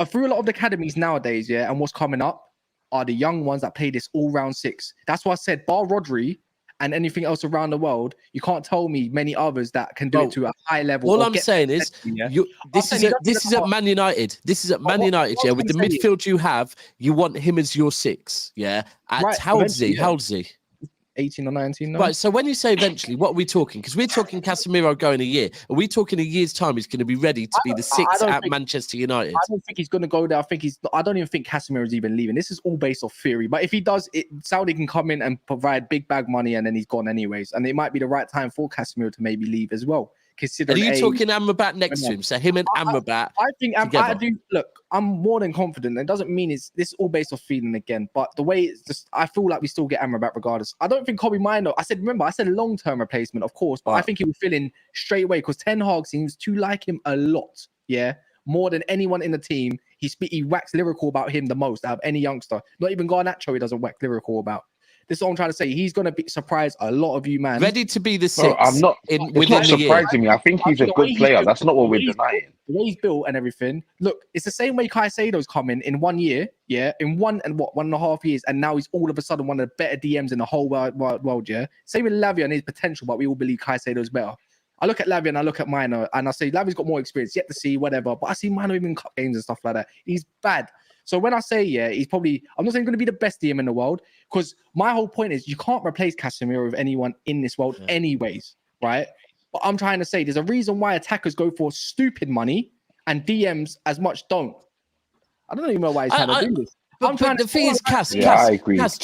Through a lot of the academies nowadays, and what's coming up are the young ones that play this all round 6. That's why I said bar Rodri. And anything else around the world, you can't tell me many others that can do it to a high level. All I'm saying is, this is at Man United. This is at Man United, with the midfield you have, you want him as your 6, How old is he? 18 or 19 now. Right, so when you say eventually, what are we talking? Because we're talking Casemiro going a year. Are we talking a year's time he's going to be ready to be the 6 at Manchester United? I don't think he's going to go there. I don't even think Casemiro is even leaving. This is all based off theory. But if he does, Saudi can come in and provide big bag money and then he's gone anyways. And it might be the right time for Casemiro to maybe leave as well. Are you talking Amrabat next to him? So him and Amrabat. I think I do. Look, I'm more than confident. It doesn't mean this is all based off feeling again. But the way it's just, I feel like we still get Amrabat regardless. I don't think Kobe Mino. I said long-term replacement, of course, but I think he will fill in straight away because Ten Hag seems to like him a lot. More than anyone in the team. He wax lyrical about him the most out of any youngster. Not even Garnacho he doesn't wax lyrical about. This is what I'm trying to say. He's gonna be surprise a lot of you, man. Ready to be the Bro, six. I'm not. It's It's not surprising me. I think he's a good player. That's not what we're denying. The way he's built and everything. Look, it's the same way Caicedo's coming in 1 year, yeah, in 1.5 years, and now he's all of a sudden one of the better DMs in the whole world, yeah. Same with Lavia and his potential, but we all believe Caicedo's better. I look at Lavia and I look at Minor, and I say Lavia's got more experience, yet to see, whatever. But I see Minor even in cup games and stuff like that. He's bad. So when I say, yeah, he's probably, I'm not saying going to be the best DM in the world, because my whole point is you can't replace Casemiro with anyone in this world anyways, right? But I'm trying to say there's a reason why attackers go for stupid money and DMs as much don't. I don't even know why he's trying to do this. But the thing is, Cass, I agree. Cass,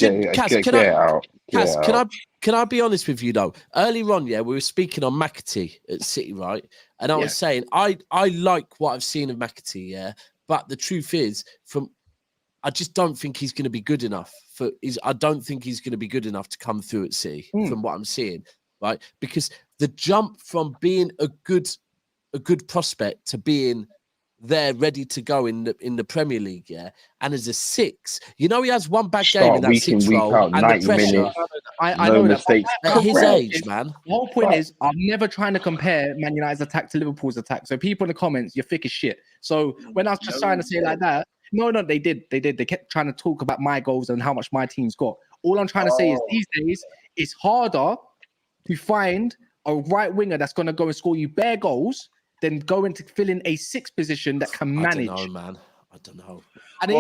can I be honest with you though? Earlier on, yeah, we were speaking on McAtee at City, right? And I was saying I like what I've seen of McAtee, yeah. But the truth is, I just don't think he's going to be good enough I don't think he's going to be good enough to come through at City from what I'm seeing, right? Because the jump from being a good prospect to being there ready to go in the Premier League, yeah, and as a 6, he has one bad game in that 6 role out, and the pressure. I know mistakes. that. At his age, man. The whole point is, I'm never trying to compare Man United's attack to Liverpool's attack. So people in the comments, you're thick as shit. So when I was just trying to say like that, no, they did. They kept trying to talk about my goals and how much my team's got. All I'm trying to say is these days, it's harder to find a right winger that's going to go and score you bare goals than going to fill in a 6 position that can manage. I don't know, man. I don't know. And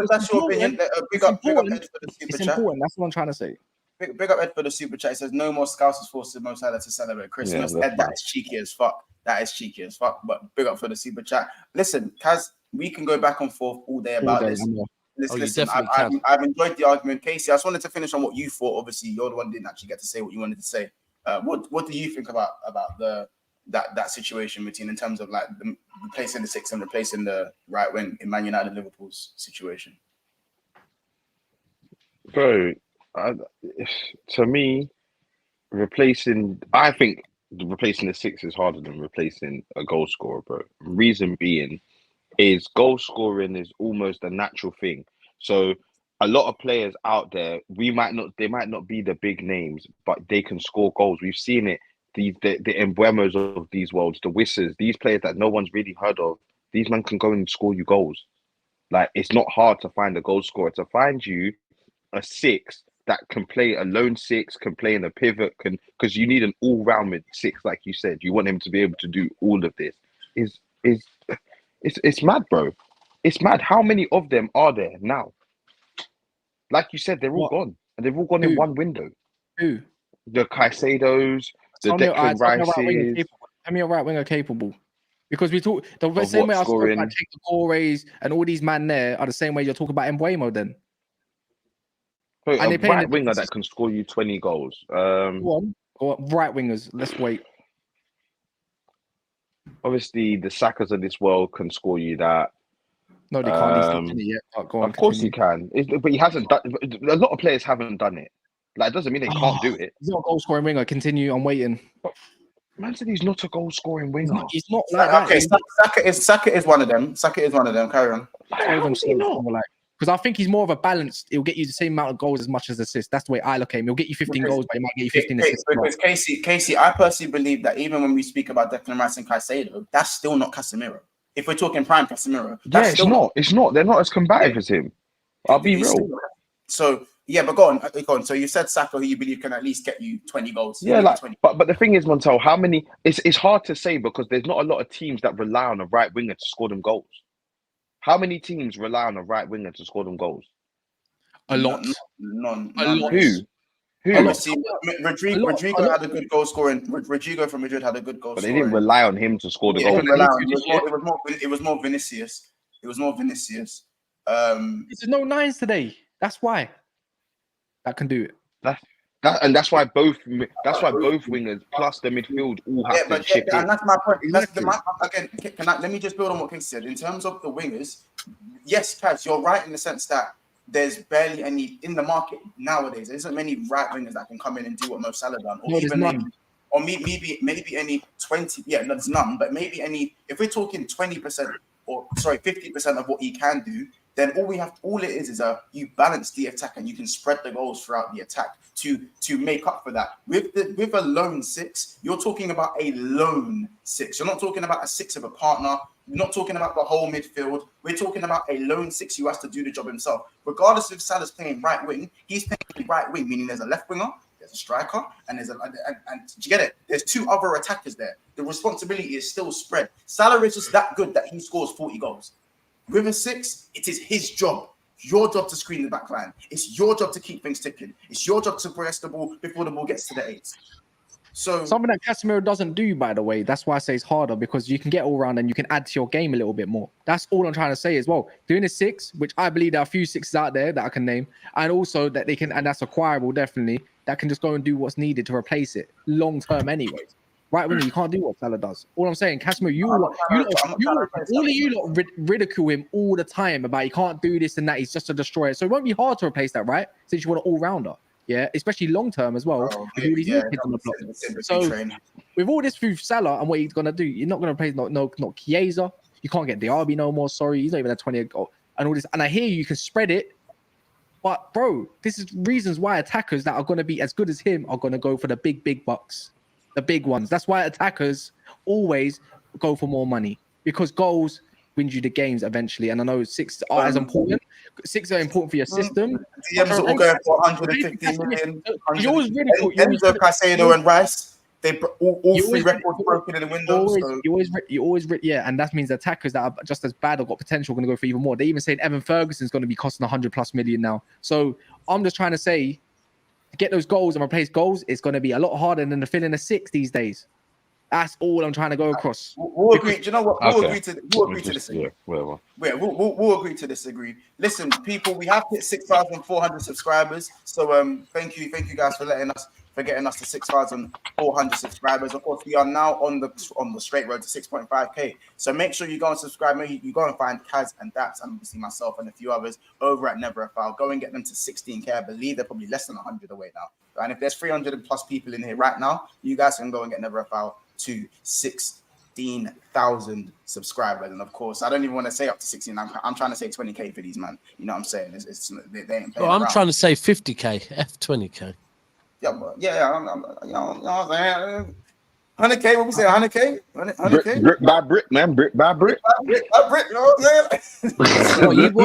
that's your opinion. Big up Ed for the super it's chat. important. That's what I'm trying to say. Big up Ed for the super chat. It says no more Scousers forced to Mo Salah to celebrate Christmas. Yeah, Ed, that is cheeky as fuck. That is cheeky as fuck. But big up for the super chat. Listen, Kaz, we can go back and forth all day about this. Listen, I've enjoyed the argument. Casey, I just wanted to finish on what you thought. Obviously, you're the one who didn't actually get to say what you wanted to say. What do you think about that situation between in terms of like replacing the 6 and replacing the right wing in Man United and Liverpool's situation? Bro, to me, I think replacing the 6 is harder than replacing a goal scorer, bro. Reason being is goal scoring is almost a natural thing. So a lot of players out there, they might not be the big names, but they can score goals. We've seen it. The Embuemos of these worlds, the Wissers, these players that no one's really heard of, these men can go and score you goals. Like, it's not hard to find a goal scorer. To find you a 6 that can play a lone 6, can play in a pivot, because you need an all-round 6, like you said. You want him to be able to do all of this. It's mad, bro. It's mad. How many of them are there now? Like you said, they're all gone, and they've all gone in one window. Who? The Caicedos, the Declan Rices. Tell me a right winger capable. Because we talk the same way I was talking about Corey's and all these man there are the same way you're talking about Embuemo then. So and a right winger that can score you 20 goals. Go on. Right wingers. Let's wait. Obviously, the Sakas of this world can score you that. No, they can't. Yet. Go on, of course he can. But he hasn't done. A lot of players haven't done it. Like, it doesn't mean they can't do it. He's not a goal scoring winger. Continue. I'm waiting. Man said he's not a goal scoring winger. He's not like that. Okay, Saka is one of them. Carry on. Because I think he's more of a balanced. He'll get you the same amount of goals as much as assists. That's the way I look at him. He'll get you 15 goals, but he might get you 15 assists. Because Casey, I personally believe that even when we speak about Declan Rice and Caicedo, that's still not Casemiro. If we're talking prime Casemiro, it's not. It's not. They're not as combative as him. I'll be real. So yeah, but go on. So you said Saka, who you believe can at least get you 20 goals. Yeah, like 20. But the thing is, Montel, how many? It's hard to say because there's not a lot of teams that rely on a right winger to score them goals. How many teams rely on a right winger to score them goals? A lot. None. Who? Rodrigo had a good goal scoring. Rodrigo from Madrid had a good goal. But they didn't rely on him to score the goals. It was more Vinicius. There's no 9s today. That's why. That can do it. That's why both wingers plus the midfield all have to chip in. And that's my point. Let me just build on what King said. In terms of the wingers, yes, Kaz, you're right in the sense that there's barely any in the market nowadays. There isn't many right wingers that can come in and do what Mo Salah done, or maybe any 20. Yeah, there's none, but maybe any. If we're talking 20% or 50% of what he can do, then all it is you balance the attack and you can spread the goals throughout the attack to make up for that. With a lone 6, you're talking about a lone 6. You're not talking about a 6 of a partner. You're not talking about the whole midfield. We're talking about a lone 6 who has to do the job himself. Regardless if Salah's playing right wing, he's playing right wing, meaning there's a left winger, there's a striker, and and you get it? There's 2 other attackers there. The responsibility is still spread. Salah is just that good that he scores 40 goals. With a 6, it is his job. Your job to screen the back line. It's your job to keep things ticking. It's your job to press the ball before the ball gets to the 8. So something that Casemiro doesn't do, by the way. That's why I say it's harder, because you can get all around and you can add to your game a little bit more. That's all I'm trying to say as well. Doing a 6, which I believe there are a few 6s out there that I can name, and also that they can, and that's acquirable definitely, that can just go and do what's needed to replace it long term anyways. Right winger, you can't do what Salah does. All I'm saying, Casemiro, all of you lot ridicule him all the time about he can't do this and that. He's just a destroyer. So it won't be hard to replace that, right? Since you want an all-rounder, yeah, especially long term as well. With all these new kids on the block. So with all this through Salah and what he's gonna do, you're not gonna replace not Chiesa. You can't get Diaby no more. Sorry, he's not even a 28 goal and all this. And I hear you can spread it. But bro, this is reasons why attackers that are gonna be as good as him are gonna go for the big bucks. The big ones. That's why attackers always go for more money, because goals wins you the games eventually. And I know 6 are as important. 6 are important for your system. DMs are all going for 150 million. Enzo, Caicedo, and Rice. They all 3 records broken in the window. You always, yeah, and that means attackers that are just as bad or got potential are going to go for even more. They even said Evan Ferguson's going to be costing 100+ million now. So I'm just trying to say, to get those goals and replace goals, it's going to be a lot harder than to fill in a 6 these days. That's all I'm trying to go across. We'll agree. Do you know what? We'll agree to disagree. Yeah, whatever. Yeah, we'll agree to disagree. Listen, people, we have hit 6,400 subscribers. So thank you guys for getting us to 6,400 subscribers. Of course, we are now on the straight road to 6.5k. So make sure you go and subscribe. You go and find Kaz and Daps and obviously myself and a few others over at Never a Foul. Go and get them to 16k. I believe they're probably less than 100 away now. And if there's 300 plus people in here right now, you guys can go and get Never a Foul to 16,000 subscribers. And of course, I don't even want to say up to 16. I'm trying to say 20k for these, man. You know what I'm saying? They ain't playing I'm around. trying to say 50k, F20k. Yeah, but I'm you know what I'm saying? 100k, what we say? 100k? 100k? Brick by brick, man. Brick by brick. Brick by brick, you know what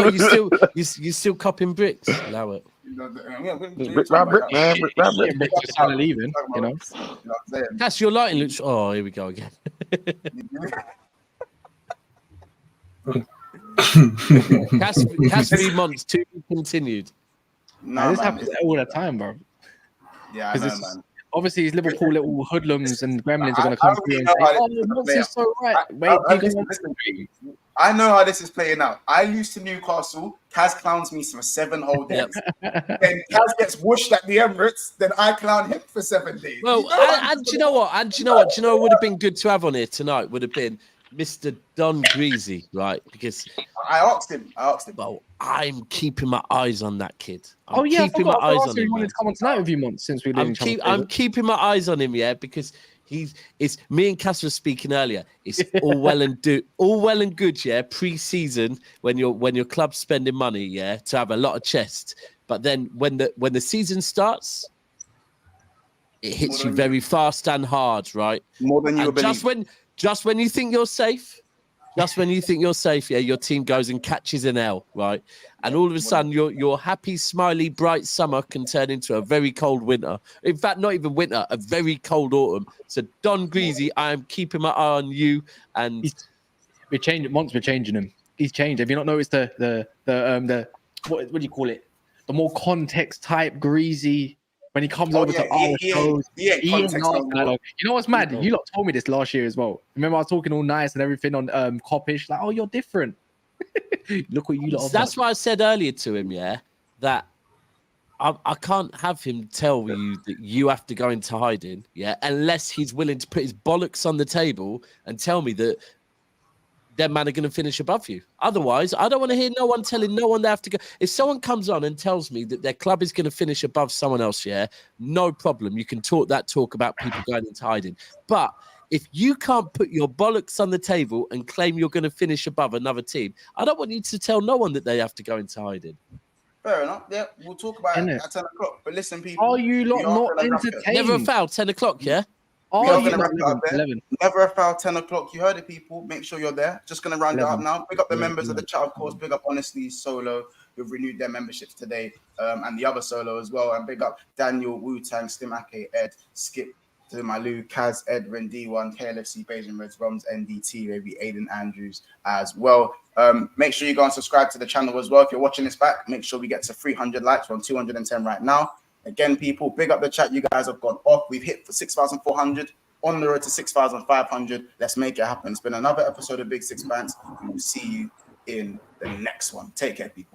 I'm saying? You still copying bricks? Allow it. Brick by brick, man. Brick by brick. Salah leaving, you know. Cass, your lighting looks. Oh, here we go again. Cass v Monts to be continued. No, this happens all the time, bro. Yeah, I know, man. Obviously, these Liverpool little hoodlums and gremlins are going to come through and say, "Oh, Monts is so right." I know how this is playing out. I lose to Newcastle. Kaz clowns me for 7 whole days. Then Kaz gets whooshed at the Emirates. Then I clown him for 7 days. Well, and you know what? Do you know what would have been good to have on here tonight? Would have been Mr. Don Greasy, right? Because I asked him. Well, I'm keeping my eyes on that kid. I'm keeping my eyes on him. He wanted to come on tonight with you, Monts, since we didn't. I'm keeping my eyes on him, yeah, because it's me and Cass were speaking earlier. It's all well and good, yeah. Pre-season, when your club's spending money, yeah, to have a lot of chest. But then when the season starts, it hits you very fast and hard, right? More than you believe. Just when you think you're safe, yeah, your team goes and catches an L, right? And all of a sudden, your happy, smiley, bright summer can turn into a very cold winter. In fact, not even winter, a very cold autumn. So, Don Greasy, I am keeping my eye on you. And we're changing him. He's changed. Have you not noticed the what do you call it? The more context type Greasy. When he comes over to our shows, you know what's mad? You lot told me this last year as well. Remember, I was talking all nice and everything on Coppish, like, oh, you're different. Look what you lot. That's why I said earlier to him, yeah, that I can't have him tell you that you have to go into hiding, yeah, unless he's willing to put his bollocks on the table and tell me that them man are going to finish above you. Otherwise, I don't want to hear no one telling no one they have to go. If someone comes on and tells me that their club is going to finish above someone else, yeah, no problem. You can talk about people going into hiding. But If you can't put your bollocks on the table and claim you're going to finish above another team, I don't want you to tell no one that they have to go into hiding. Fair enough. Yeah, we'll talk about it at 10 o'clock. But listen, people. Are you lot not entertained? Never a foul, 10 o'clock, yeah? We are going to wrap it up there. Never a foul, 10 o'clock. You heard it, people. Make sure you're there. Just going to round it up now. Pick up the members of the chat, of course. Big up Honestly Solo, who've renewed their memberships today, and the other Solo as well. And big up Daniel, Wu-Tang, Slim Ake, Ed, Skip, Malu, Kaz, Edwin, D1, KLFC, Beijing Reds, Roms, NDT, maybe Aiden Andrews as well. Make sure you go and subscribe to the channel as well. If you're watching this back, make sure we get to 300 likes. We're on 210 right now. Again, people, big up the chat. You guys have gone off. We've hit for 6,400 on the road to 6,500. Let's make it happen. It's been another episode of Big Six Bands. We will see you in the next one. Take care, people.